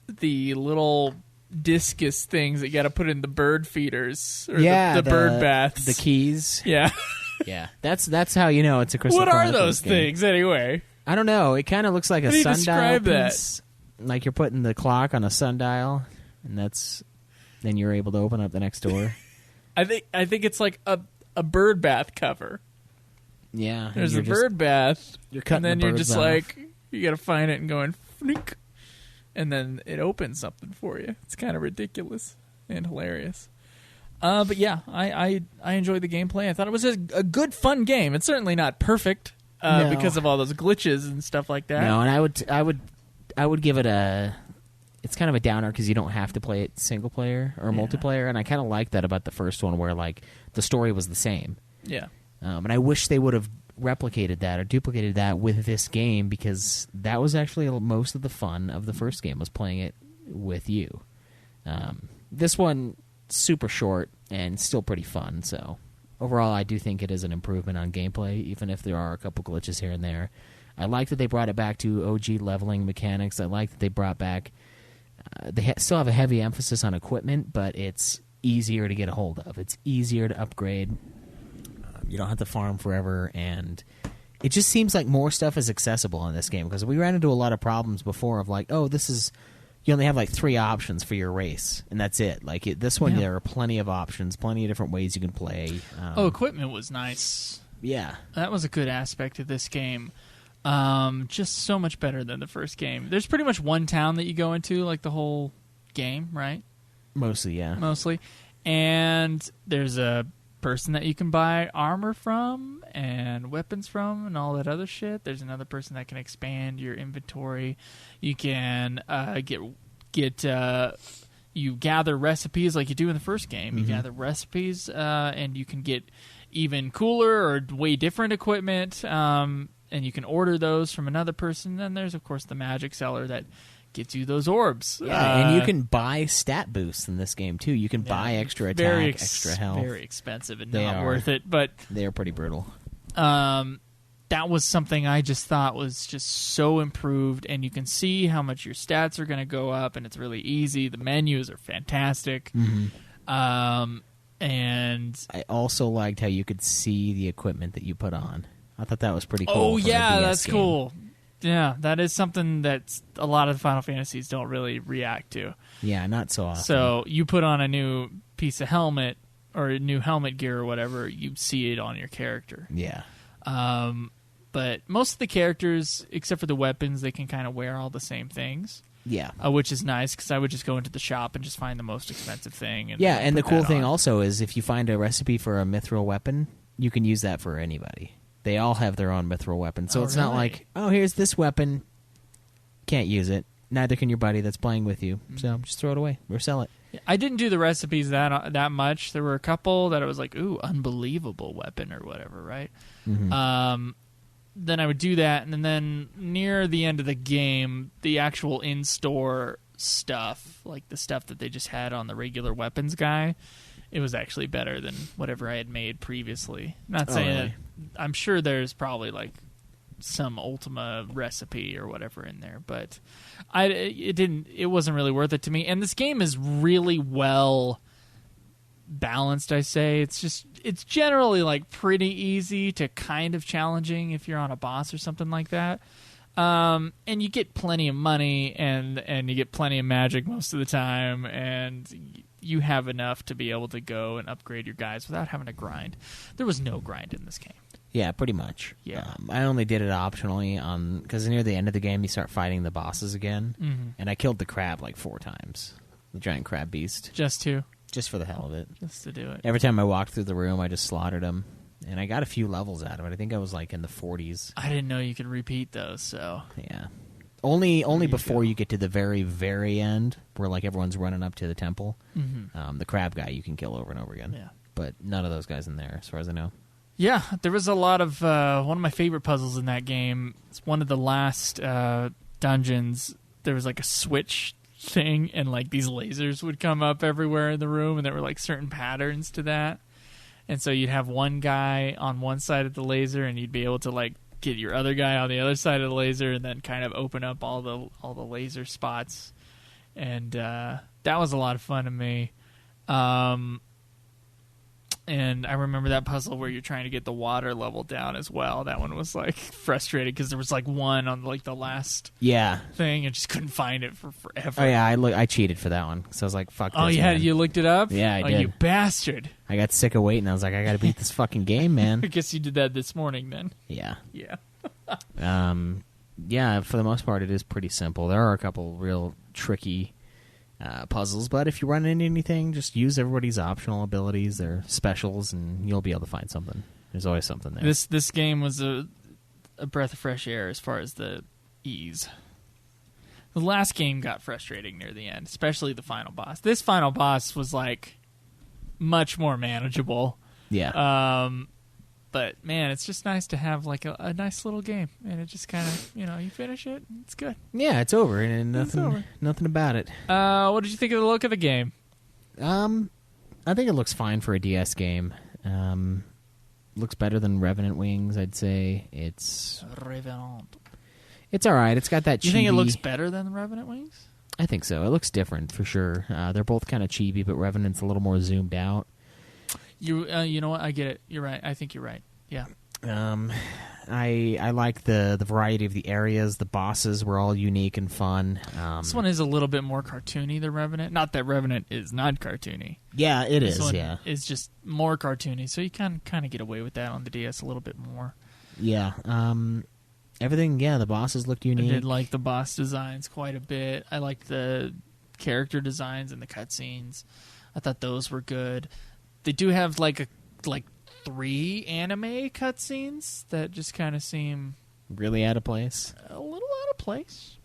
the little discus things that you got to put in the bird feeders, or the bird baths. The keys. Yeah. Yeah, that's how you know it's a Crystal What Chronicles are those game. Things, anyway? I don't know. It kind of looks like a How do you sundial describe that? piece. Like you're putting the clock on a sundial, and then you're able to open up the next door. I think it's like a bird bath cover. Yeah. There's a bird bath, You're cutting and then the you're birds just off. like, you got to find it and going, flink, and then it opens something for you. It's kind of ridiculous and hilarious. But yeah, I enjoyed the gameplay. I thought it was a good, fun game. It's certainly not perfect No. because of all those glitches and stuff like that. No, and I would give it it's kind of a downer because you don't have to play it single player or multiplayer, and I kind of like that about the first one where like the story was the same. Yeah. And I wish they would have replicated that or duplicated that with this game, because that was actually most of the fun of the first game, was playing it with you. This one, super short and still pretty fun, so overall I do think it is an improvement on gameplay, even if there are a couple glitches here and there. I like that they brought it back to OG leveling mechanics. I like that they brought back they still have a heavy emphasis on equipment, but it's easier to get a hold of. It's easier to upgrade. You don't have to farm forever, and it just seems like more stuff is accessible in this game, because we ran into a lot of problems before of like, you only have like 3 options for your race, and that's it. Like this one, there are plenty of options, plenty of different ways you can play. Equipment was nice. Yeah. That was a good aspect of this game. Just so much better than the first game. There's pretty much one town that you go into, like the whole game, right? Mostly, yeah. Mostly. And there's a person that you can buy armor from and weapons from and all that other shit. There's another person that can expand your inventory. You can you gather recipes like you do in the first game. You gather recipes, and you can get even cooler or way different equipment, and you can order those from another person. Then there's, of course, the magic seller that gets you those orbs. Yeah, and you can buy stat boosts in this game, too. You can buy extra attack, extra health. Very expensive and not worth it, but they are pretty brutal. That was something I just thought was just so improved, and you can see how much your stats are going to go up, and it's really easy. The menus are fantastic. And I also liked how you could see the equipment that you put on. I thought that was pretty cool. Oh, for yeah, a DS that's game. cool. Yeah, that is something that a lot of Final Fantasies don't really react to. Yeah, not so often. So you put on a new piece of helmet or a new helmet gear or whatever, you see it on your character. Yeah. But most of the characters, except for the weapons, they can kind of wear all the same things. Yeah. Which is nice, because I would just go into the shop and just find the most expensive thing. And yeah, and the put cool that thing on. also is if you find a recipe for a mithril weapon, you can use that for anybody. They all have their own mithril weapon. So it's not really? like, here's this weapon, can't use it. Neither can your buddy that's playing with you. So just throw it away or sell it. I didn't do the recipes that much. There were a couple that I was like, ooh, unbelievable weapon or whatever, right? Then I would do that, and then near the end of the game, the actual in-store stuff, like the stuff that they just had on the regular weapons guy, it was actually better than whatever I had made previously. Not saying really? that, I'm sure there's probably like some Ultima recipe or whatever in there, but it wasn't really worth it to me. And this game is really well balanced, I say. It's generally like pretty easy to kind of challenging if you're on a boss or something like that. And you get plenty of money and you get plenty of magic most of the time, and you have enough to be able to go and upgrade your guys without having to grind. There was no grind in this game. Yeah, pretty much. Yeah. I only did it optionally because near the end of the game you start fighting the bosses again, and I killed the crab like 4 times, the giant crab beast, Just just for the hell of it. to do it. Every time I walked through the room, I just slaughtered him. And I got a few levels out of it. I think I was like in the 40s. I didn't know you could repeat those, so... Yeah. Only before you get to the very, very end, where like everyone's running up to the temple. Mm-hmm. The crab guy you can kill over and over again. Yeah. But none of those guys in there, as far as I know. Yeah, there was a lot of... one of my favorite puzzles in that game, it's one of the last dungeons, there was like a switch thing, and like these lasers would come up everywhere in the room, and there were like certain patterns to that. And so you'd have one guy on one side of the laser, and you'd be able to like get your other guy on the other side of the laser, and then kind of open up all the laser spots. And that was a lot of fun to me. And I remember that puzzle where you're trying to get the water level down as well. That one was like frustrating because there was like one on like the last thing and just couldn't find it for forever. Oh yeah, I cheated for that one, so I was like, "Fuck this." Oh yeah, man. you looked it up? Yeah, I did. You bastard! I got sick of waiting. I was like, "I got to beat this fucking game, man." I guess you did that this morning then. Yeah. Yeah. Yeah. For the most part, it is pretty simple. There are a couple real tricky puzzles, but if you run into anything, just use everybody's optional abilities, their specials, and you'll be able to find something. There's always something there. This game was a breath of fresh air as far as the ease. The last game got frustrating near the end, especially the final boss. This final boss was like much more manageable. Yeah. But man, it's just nice to have like a nice little game, and it just kind of, you finish it, and it's good. Yeah, it's over, and over. nothing about it. What did you think of the look of the game? I think it looks fine for a DS game. Looks better than Revenant Wings, I'd say. It's Revenant. It's all right. It's got that. You think it looks better than Revenant Wings? I think so. It looks different for sure. They're both kind of chibi, but Revenant's a little more zoomed out. You know what? I get it. You're right. I think you're right. Yeah. I like the variety of the areas. The bosses were all unique and fun. This one is a little bit more cartoony than Revenant. Not that Revenant is not cartoony. Yeah, it this is. One yeah, is just more cartoony, so you can kind of get away with that on the DS a little bit more. Yeah. Everything. Yeah, the bosses looked unique. I did like the boss designs quite a bit. I liked the character designs and the cutscenes. I thought those were good. They do have like 3 anime cutscenes that just kind of seem really out of place. A little out of place.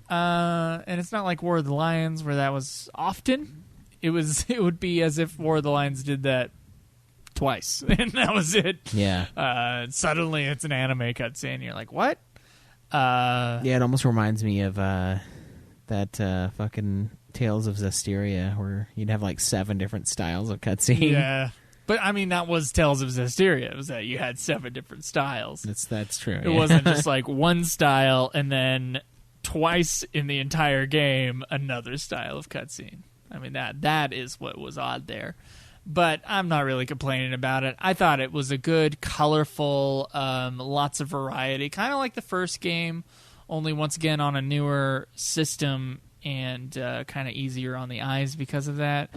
And it's not like War of the Lions where that was often. It would be as if War of the Lions did that twice, and that was it. Yeah. Suddenly it's an anime cutscene. You're like, what? Yeah, it almost reminds me of that fucking Tales of Zestiria, where you'd have like 7 different styles of cutscene. Yeah. But, I mean, that was Tales of Zestiria. It was that you had 7 different styles. That's true. It wasn't just like one style and then twice in the entire game another style of cutscene. I mean, that is what was odd there. But I'm not really complaining about it. I thought it was a good, colorful, lots of variety. Kind of like the first game, only once again on a newer system and kind of easier on the eyes because of that.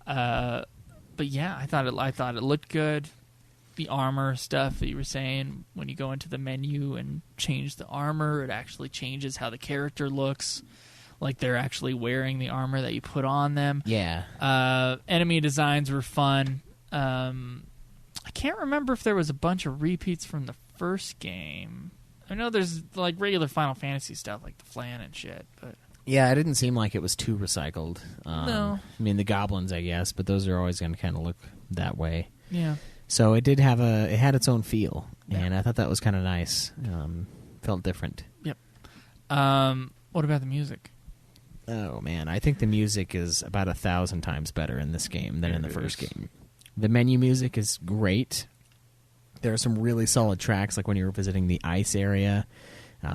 But yeah, I thought it looked good. The armor stuff that you were saying, when you go into the menu and change the armor, it actually changes how the character looks. Like they're actually wearing the armor that you put on them. Yeah. Enemy designs were fun. I can't remember if there was a bunch of repeats from the first game. I know there's like regular Final Fantasy stuff, like the Flan and shit, but... Yeah, it didn't seem like it was too recycled. No. I mean, the goblins, I guess, but those are always going to kind of look that way. Yeah. So it had its own feel, yeah. And I thought that was kind of nice. Felt different. Yep. What about the music? Oh, man. I think the music is about 1,000 times better in this game than in the first game. The menu music is great. There are some really solid tracks, like when you were visiting the ice area.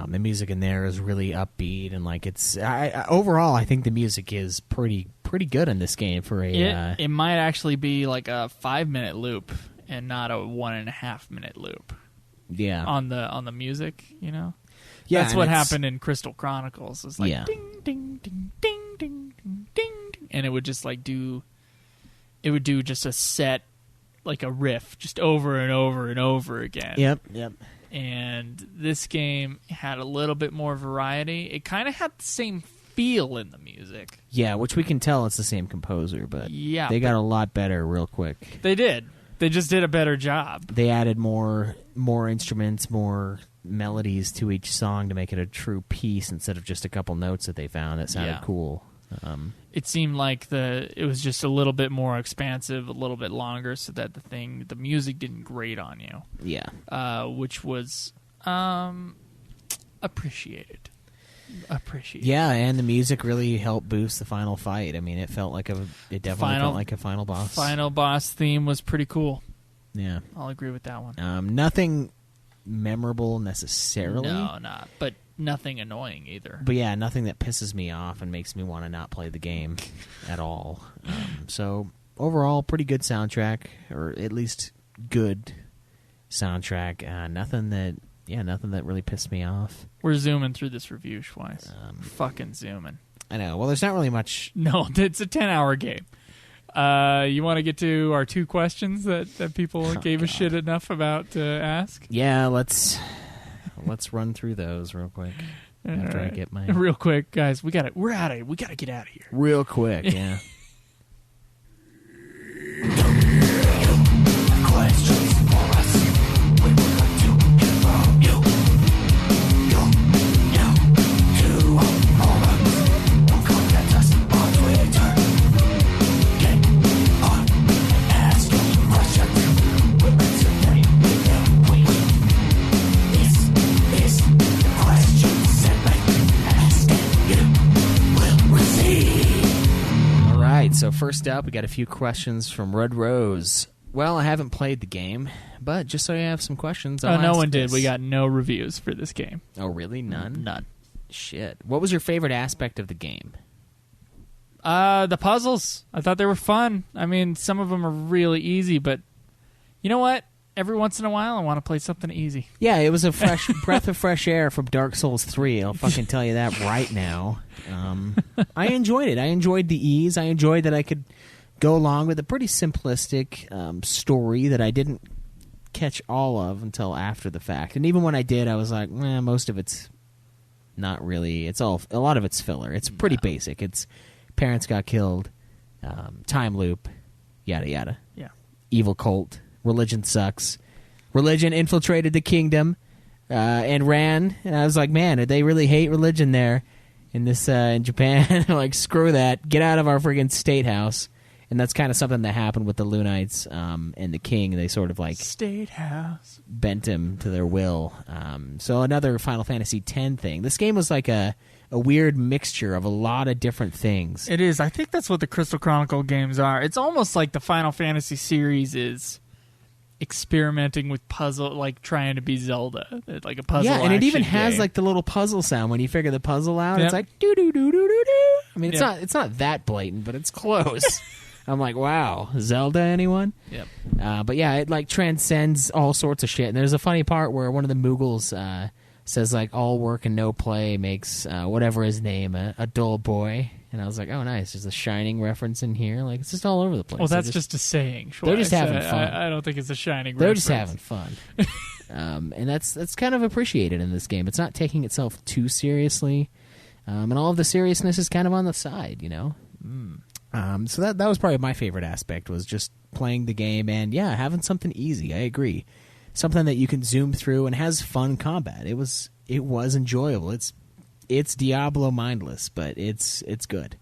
The music in there is really upbeat, and like it's overall, I think the music is pretty good in this game for a. It might actually be like a 5-minute loop and not a 1.5-minute loop. Yeah. On the music, Yeah, that's what happened in Crystal Chronicles. It's like ding ding ding ding ding ding ding, and it would just like do just a set, like a riff, just over and over and over again. Yep. And this game had a little bit more variety. It kind of had the same feel in the music. Yeah, which we can tell it's the same composer, but yeah, they got a lot better real quick. They did. They just did a better job. They added more instruments, more melodies to each song to make it a true piece instead of just a couple notes that they found that sounded cool. It seemed like it was just a little bit more expansive, a little bit longer, so that the music didn't grate on you. Yeah. Which was appreciated. Yeah, and the music really helped boost the final fight. I mean, it definitely felt like a final boss. Final boss theme was pretty cool. Yeah, I'll agree with that one. Nothing memorable necessarily. No, not. But nothing annoying either. But yeah, nothing that pisses me off and makes me want to not play the game at all. So overall, pretty good soundtrack, or at least good soundtrack. Nothing that really pissed me off. We're zooming through this review, Schweiss. Fucking zooming. I know. Well, there's not really much. No, it's a 10-hour game. You want to get to our 2 questions that people gave a shit enough about to ask? Yeah, let's run through those real quick. After I get my real quick, guys. We gotta get out of here. Real quick, yeah. Questions for us. We would like to hear from you. To our forums. Don't contact us on Twitter. Get on and ask your questions. We'll entertain you. This is the question segment. Ask and you will receive. All right, so first up, we got a few questions from Red Rose. Well, I haven't played the game, but just so you have some questions, I'll no ask one did. this. We got no reviews for this game. Oh, really? None? None. Shit. What was your favorite aspect of the game? The puzzles. I thought they were fun. I mean, some of them are really easy, but you know what? Every once in a while, I want to play something easy. Yeah, it was a fresh breath of fresh air from Dark Souls 3. I'll fucking tell you that right now. I enjoyed it. I enjoyed the ease. I enjoyed that I could go along with a pretty simplistic story that I didn't catch all of until after the fact. And even when I did, I was like, most of it's not really. A lot of it's filler. It's pretty basic. It's parents got killed, time loop, yada yada. Yeah. Evil cult. Religion sucks. Religion infiltrated the kingdom and ran. And I was like, man, did they really hate religion there in Japan? Like, screw that. Get out of our friggin' state house. And that's kind of something that happened with the Lunites and the king. They sort of like State House bent him to their will. So another Final Fantasy X thing. This game was like a weird mixture of a lot of different things. It is. I think that's what the Crystal Chronicle games are. It's almost like the Final Fantasy series is experimenting with puzzle, like trying to be Zelda, like a puzzle. Yeah, and it even action has game. like the little puzzle sound when you figure the puzzle out. Yep. It's like doo doo doo doo doo doo. I mean, Yep. it's not that blatant, but it's close. I'm like, wow, Zelda, anyone? Yep. But yeah, it like transcends all sorts of shit. And there's a funny part where one of the Moogles says like, all work and no play makes whatever his name a dull boy. And I was like, oh, nice. There's a Shining reference in here. Like, it's just all over the place. Well, that's just a saying. They're just having fun. I don't think it's a Shining They're reference. just having fun. And that's kind of appreciated in this game. It's not taking itself too seriously. And all of the seriousness is kind of on the side, you know? So that was probably my favorite aspect, was just playing the game and, yeah, having something easy. I agree. Something that you can zoom through and has fun combat. It was enjoyable. It's Diablo mindless, but it's good.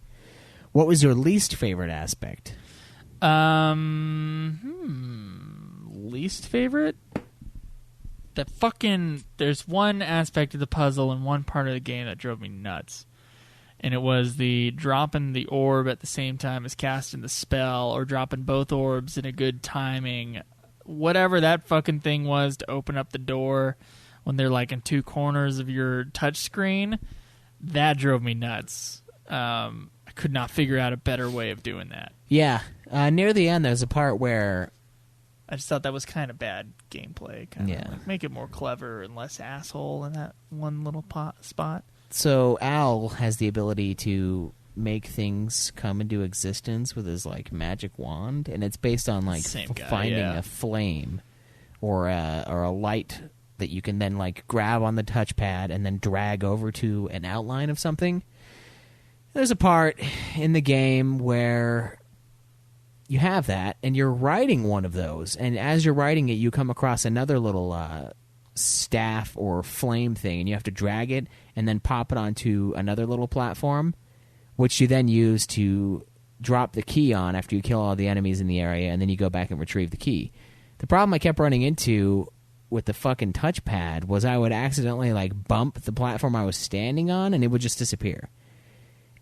What was your least favorite aspect? Least favorite? There's one aspect of the puzzle and one part of the game that drove me nuts. And it was the dropping the orb at the same time as casting the spell, or dropping both orbs in a good timing. Whatever that fucking thing was to open up the door when they're like in two corners of your touch screen, that drove me nuts. I could not figure out a better way of doing that. Yeah. Near the end, there's a part where I just thought that was kind of bad gameplay. Like, make it more clever and less asshole in that one little spot. So Al has the ability to make things come into existence with his like magic wand, and it's based on like finding a flame or a light that you can then like grab on the touchpad and then drag over to an outline of something. There's a part in the game where you have that, and you're riding one of those, and as you're riding it, you come across another little staff or flame thing, and you have to drag it and then pop it onto another little platform, which you then use to drop the key on after you kill all the enemies in the area, and then you go back and retrieve the key. The problem I kept running into with the fucking touchpad was I would accidentally like bump the platform I was standing on, and it would just disappear.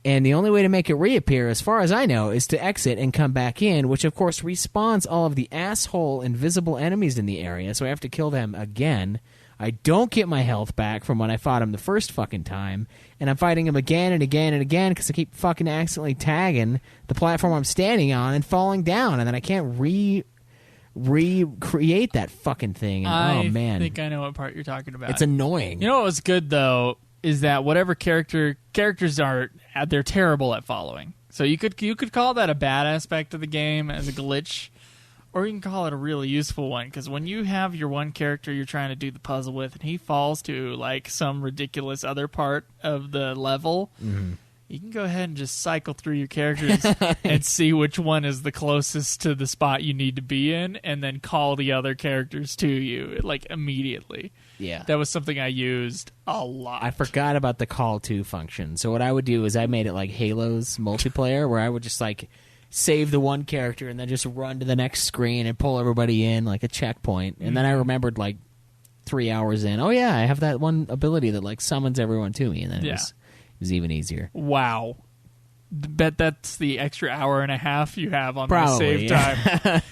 And the only way to make it reappear, as far as I know, is to exit and come back in, which of course respawns all of the asshole invisible enemies in the area, so I have to kill them again. I don't get my health back from when I fought him the first fucking time, and I'm fighting him again and again and again because I keep fucking accidentally tagging the platform I'm standing on and falling down, and then I can't recreate that fucking thing. And, oh, man. I think I know what part you're talking about. It's annoying. You know what was good, though, is that whatever characters are, they're terrible at following. So you could call that a bad aspect of the game as a glitch, or you can call it a really useful one, because when you have your one character you're trying to do the puzzle with and he falls to like some ridiculous other part of the level, you can go ahead and just cycle through your characters and see which one is the closest to the spot you need to be in, and then call the other characters to you like immediately. Yeah. That was something I used a lot. I forgot about the call to function. So what I would do is I made it like Halo's multiplayer, where I would just like save the one character and then just run to the next screen and pull everybody in like a checkpoint. And then I remembered like 3 hours in, oh yeah, I have that one ability that like summons everyone to me, and then it was even easier. Wow. Bet that's the extra hour and a half you have on Probably, the save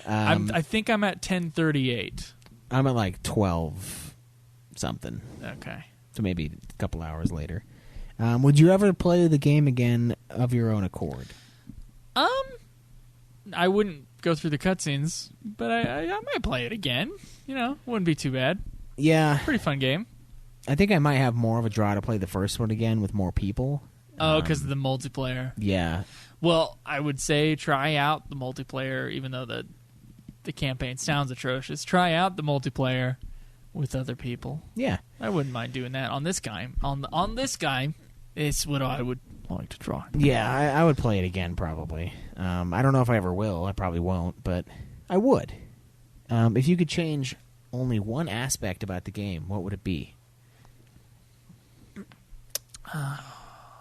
time. I think I'm at 10:38. I'm at like 12 something. Okay. So maybe a couple hours later. Would you ever play the game again of your own accord? I wouldn't go through the cutscenes, but I might play it again. You know, wouldn't be too bad. Yeah. Pretty fun game. I think I might have more of a draw to play the first one again with more people. Oh, because of the multiplayer. Yeah. Well, I would say try out the multiplayer, even though the campaign sounds atrocious. Try out the multiplayer with other people. Yeah. I wouldn't mind doing that on this game. On this game, it's what I would like to try. Yeah, I would play it again probably. I don't know if I ever will. I probably won't, but I would. If you could change only one aspect about the game, what would it be?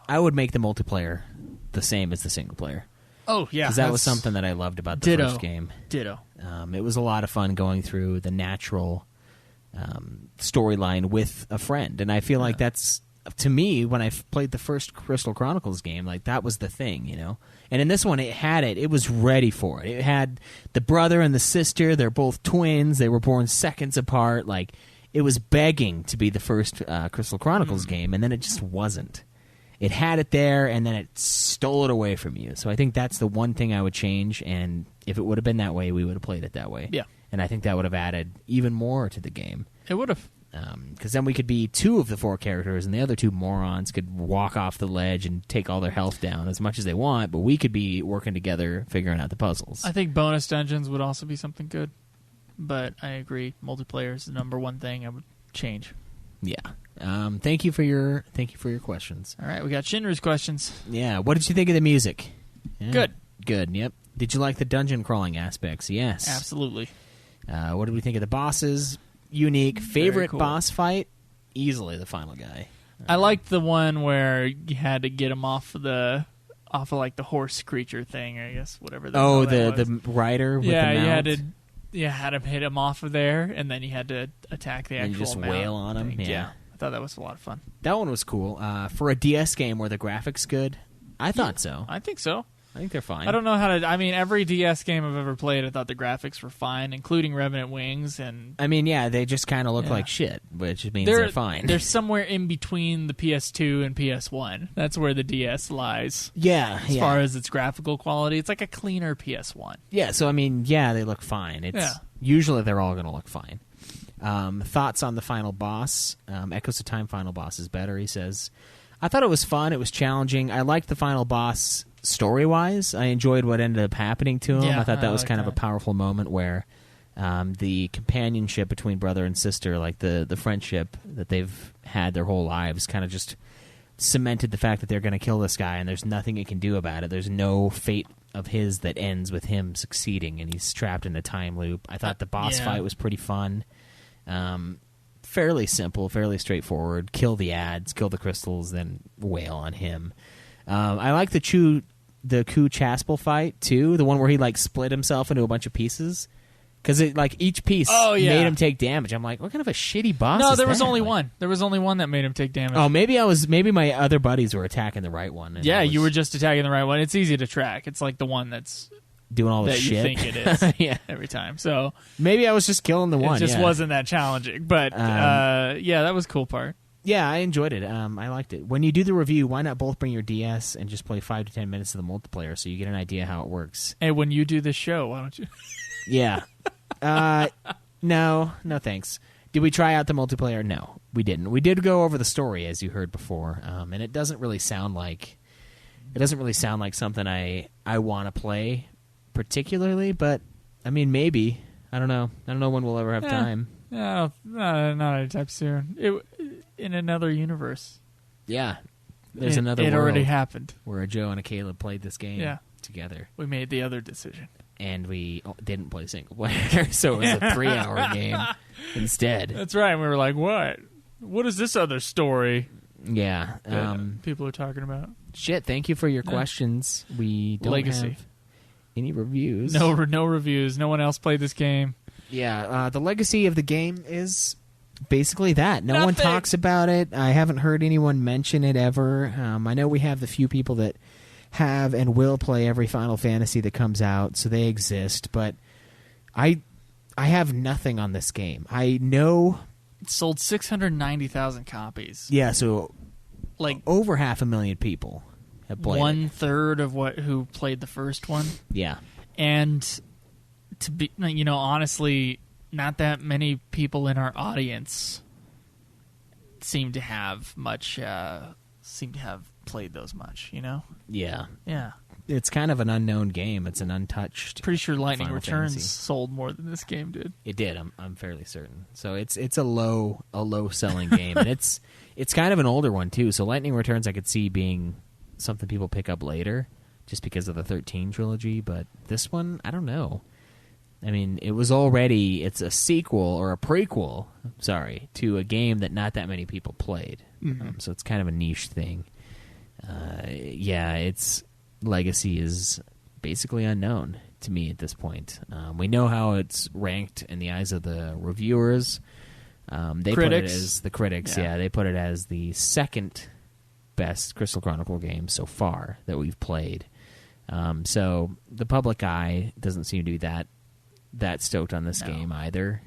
I would make the multiplayer the same as the single player. Oh, yeah. Because that was something that I loved about the first game. Ditto. It was a lot of fun going through the natural storyline with a friend. And I feel like that's, to me, when I played the first Crystal Chronicles game, like that was the thing, you know? And in this one, it was ready for it. It had the brother and the sister. They're both twins. They were born seconds apart. Like, it was begging to be the first Crystal Chronicles game, and then it just wasn't. It had it there, and then it stole it away from you. So I think that's the one thing I would change, and if it would have been that way, we would have played it that way. Yeah. And I think that would have added even more to the game. It would have. Because then we could be two of the four characters, and the other two morons could walk off the ledge and take all their health down as much as they want, but we could be working together figuring out the puzzles. I think bonus dungeons would also be something good. But I agree, multiplayer is the number one thing I would change. Yeah. Thank you for your questions. All right, we got Shinru's questions. Yeah. What did you think of the music? Yeah. Good. Yep. Did you like the dungeon crawling aspects? Yes. Absolutely. What did we think of the bosses? Unique. Favorite cool. boss fight? Easily the final guy. I liked the one where you had to get him off of like the horse creature thing, I guess, whatever. The rider with the mount? You had to hit him off of there, and then you had to attack the actual and you just mount wail on him. thing. Yeah. I thought that was a lot of fun. That one was cool. For a DS game where the graphics good, I thought so. I think so. I think they're fine. I don't know how to... I mean, every DS game I've ever played, I thought the graphics were fine, including Revenant Wings. And I mean, yeah, they just kind of look like shit, which means they're fine. They're somewhere in between the PS2 and PS1. That's where the DS lies. Yeah. As far as its graphical quality, it's like a cleaner PS1. Yeah, so I mean, yeah, they look fine. Usually they're all going to look fine. Thoughts on the final boss? Echoes of Time final boss is better, he says. I thought it was fun. It was challenging. I liked the final boss story-wise. I enjoyed what ended up happening to him. Yeah, I thought that was like kind of a powerful moment where the companionship between brother and sister, like the friendship that they've had their whole lives, kind of just cemented the fact that they're going to kill this guy and there's nothing it can do about it. There's no fate of his that ends with him succeeding, and he's trapped in a time loop. I thought the boss fight was pretty fun. Fairly simple, fairly straightforward. Kill the ads, kill the crystals, then wail on him. I like the Ku Chaspel fight too, the one where he like split himself into a bunch of pieces. Because each piece made him take damage. I'm like, what kind of a shitty boss? No, is there was that? only one. There was only one that made him take damage. Oh, maybe my other buddies were attacking the right one. Yeah, you were just attacking the right one. It's easy to track. It's like the one that's doing all the that shit. you think it is yeah. every time. So maybe I was just killing the one. It just wasn't that challenging. But yeah, that was a cool part. Yeah, I enjoyed it. I liked it. When you do the review, why not both bring your DS and just play 5 to 10 minutes of the multiplayer so you get an idea how it works? And when you do the show, why don't you? Yeah. No, thanks. Did we try out the multiplayer? No, we didn't. We did go over the story, as you heard before, and it doesn't really sound like something I want to play particularly. But I mean, maybe. I don't know. I don't know when we'll ever have time. No, not anytime soon. In another universe. Yeah, there's another. It world already happened where a Joe and a Caleb played this game together. We made the other decision. And we didn't play single player, so it was a 3-hour game instead. That's right. We were like, what? What is this other story? Yeah. People are talking about. Shit, thank you for your questions. We don't have any reviews. No reviews. No one else played this game. Yeah, the legacy of the game is basically that. No one Nothing. talks about it. I haven't heard anyone mention it ever. I know we have the few people that have and will play every Final Fantasy that comes out, so they exist, but I have nothing on this game. I know it sold 690,000 copies. Yeah, so like over 500,000 people have played 1/3 of who played the first one. Yeah. And to be, honestly, not that many people in our audience seem to have played those much, Yeah. Yeah. It's kind of an unknown game. It's an untouched. Pretty sure Lightning Final Returns Fantasy. sold more than this game did. It did. I'm fairly certain. So it's a low selling game, and it's kind of an older one too. So Lightning Returns I could see being something people pick up later, just because of the 13 trilogy. But this one, I don't know. I mean, it's a sequel or a prequel, to a game that not that many people played. Mm-hmm. So it's kind of a niche thing. Its legacy is basically unknown to me at this point. We know how it's ranked in the eyes of the reviewers. They put it as the critics. Yeah, they put it as the second best Crystal Chronicle game so far that we've played. So the public eye doesn't seem to be that stoked on this game either.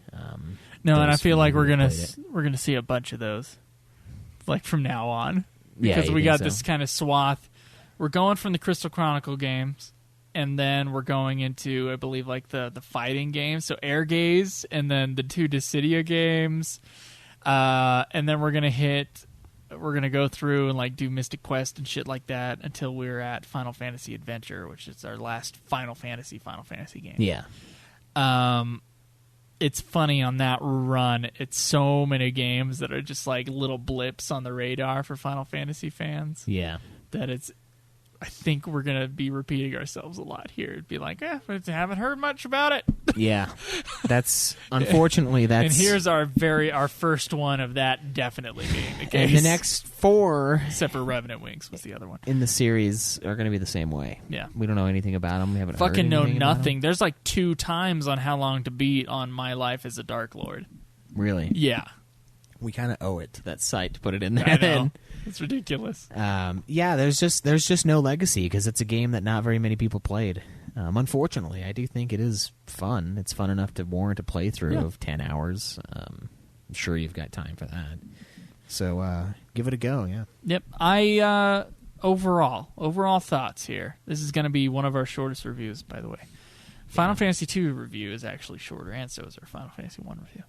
No, and I feel like we're gonna see a bunch of those, like from now on, because we got this kind of swath. We're going from the Crystal Chronicle games, and then we're going into, I believe, like the fighting games, so Air Gaze, and then the 2 Dissidia games, and then we're gonna go through and like do Mystic Quest and shit like that until we're at Final Fantasy Adventure, which is our last Final Fantasy game. Yeah. It's funny on that run. It's so many games that are just like little blips on the radar for Final Fantasy fans. Yeah. That I think we're going to be repeating ourselves a lot here. It'd be like, I haven't heard much about it. Yeah. Unfortunately, And here's our first one of that definitely being the case. And the next 4, except for Revenant Wings was the other one, in the series are going to be the same way. Yeah. We don't know anything about them. We haven't fucking heard know anything about nothing. them. There's like 2 times on How Long to Beat on My Life as a Dark Lord. Really? Yeah. We kind of owe it to that site to put it in there. I know. Then. It's ridiculous. There's just no legacy because it's a game that not very many people played. Unfortunately, I do think it is fun. It's fun enough to warrant a playthrough of 10 hours. I'm sure you've got time for that. So give it a go. Yeah. Yep. I overall thoughts here. This is going to be one of our shortest reviews, by the way. Final Fantasy 2 review is actually shorter, and so is our Final Fantasy 1 review.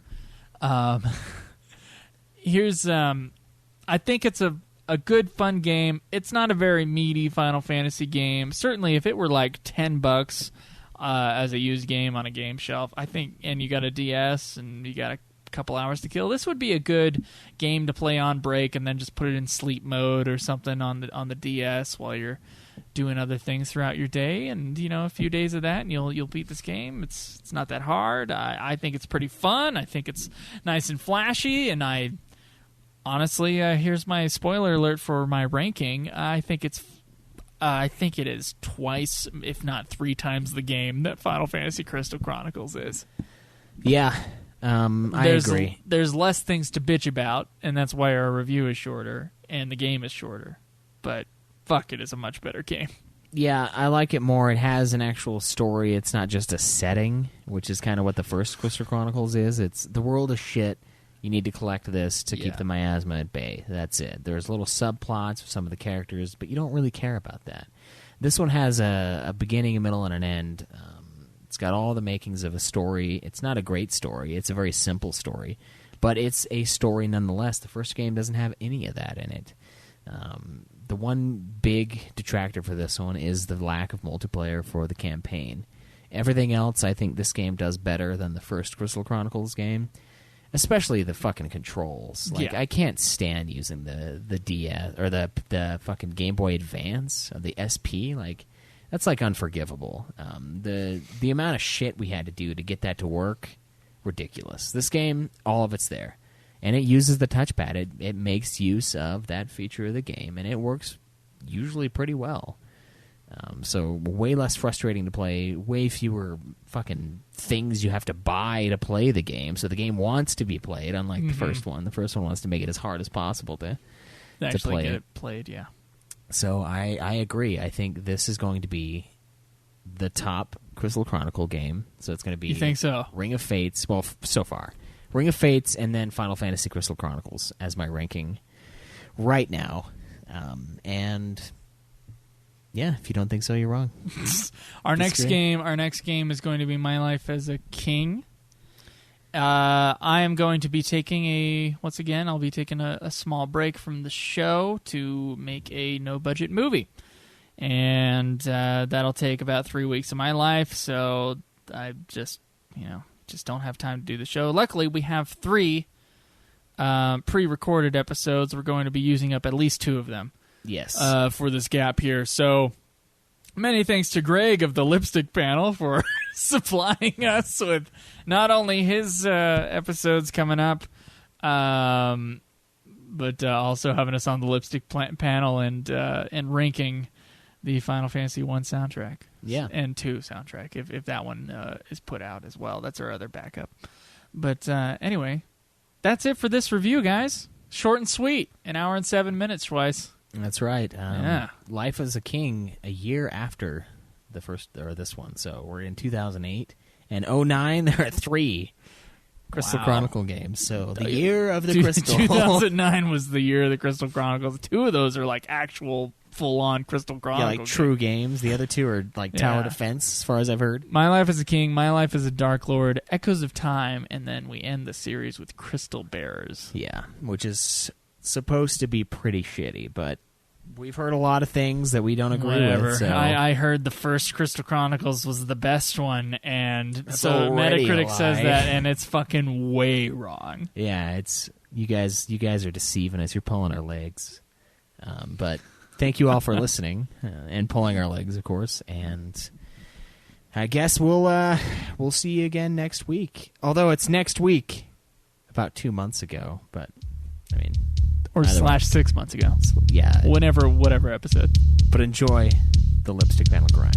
Here's I think it's a good fun game. It's not a very meaty Final Fantasy game. Certainly if it were like $10 as a used game on a game shelf, I think, and you got a DS and you got a couple hours to kill. This would be a good game to play on break and then just put it in sleep mode or something on the DS while you're doing other things throughout your day. And a few days of that, and you'll beat this game. It's not that hard. I think it's pretty fun. I think it's nice and flashy, and I honestly, here's my spoiler alert for my ranking. I think it is twice, if not 3 times, the game that Final Fantasy Crystal Chronicles is. Yeah, I agree. There's less things to bitch about, and that's why our review is shorter and the game is shorter. But fuck, it is a much better game. Yeah, I like it more. It has an actual story. It's not just a setting, which is kind of what the first Crystal Chronicles is. It's the world of shit. You need to collect this to keep the miasma at bay. That's it. There's little subplots with some of the characters, but you don't really care about that. This one has a beginning, a middle, and an end. It's got all the makings of a story. It's not a great story. It's a very simple story, but it's a story nonetheless. The first game doesn't have any of that in it. The one big detractor for this one is the lack of multiplayer for the campaign. Everything else, I think this game does better than the first Crystal Chronicles game. Especially the fucking controls. Like, I can't stand using the DS or the fucking Game Boy Advance or the SP. Like, that's like unforgivable. The amount of shit we had to do to get that to work, ridiculous. This game, all of it's there, and it uses the touchpad. It makes use of that feature of the game, and it works usually pretty well. So way less frustrating to play, way fewer fucking things you have to buy to play the game. So the game wants to be played, unlike the first one. The first one wants to make it as hard as possible to play get it played, yeah. So I agree. I think this is going to be the top Crystal Chronicle game. So it's going to be... You think so? Ring of Fates. Well, so far. Ring of Fates and then Final Fantasy Crystal Chronicles as my ranking right now. And... yeah, if you don't think so, you're wrong. Our next game is going to be My Life as a King. I am going to be taking I'll be taking a small break from the show to make a no-budget movie. And that'll take about 3 weeks of my life, so I just don't have time to do the show. Luckily, we have 3 pre-recorded episodes. We're going to be using up at least 2 of them. Yes. For this gap here. So many thanks to Greg of the Lipstick Panel for supplying us with not only his episodes coming up, but also having us on the Lipstick Panel and ranking the Final Fantasy 1 soundtrack. Yeah. And 2 soundtrack, if that one is put out as well. That's our other backup. But anyway, that's it for this review, guys. Short and sweet. 1 hour and 7 minutes, Schweiss. That's right. Life as a King, a year after the first or this one. So we're in 2008 and 2009. There are 3 Crystal Chronicle games. So the year of the Crystal. 2009 was the year of the Crystal Chronicles. 2 of those are like actual full-on Crystal Chronicles. Yeah, like true games. The other 2 are like tower defense, as far as I've heard. My Life as a King, My Life as a Dark Lord, Echoes of Time, and then we end the series with Crystal Bearers. Yeah, which is supposed to be pretty shitty, but we've heard a lot of things that we don't agree with. So. I heard the first Crystal Chronicles was the best one, and That's so already Metacritic a says lie. that, and it's fucking way wrong. Yeah, it's you guys are deceiving us. You're pulling our legs. But thank you all for listening and pulling our legs, of course. And I guess we'll see you again next week. Although it's next week, about 2 months ago, but I mean. Or slash 6 months ago. Yeah. Whatever episode. But enjoy the Lipstick Panel grind.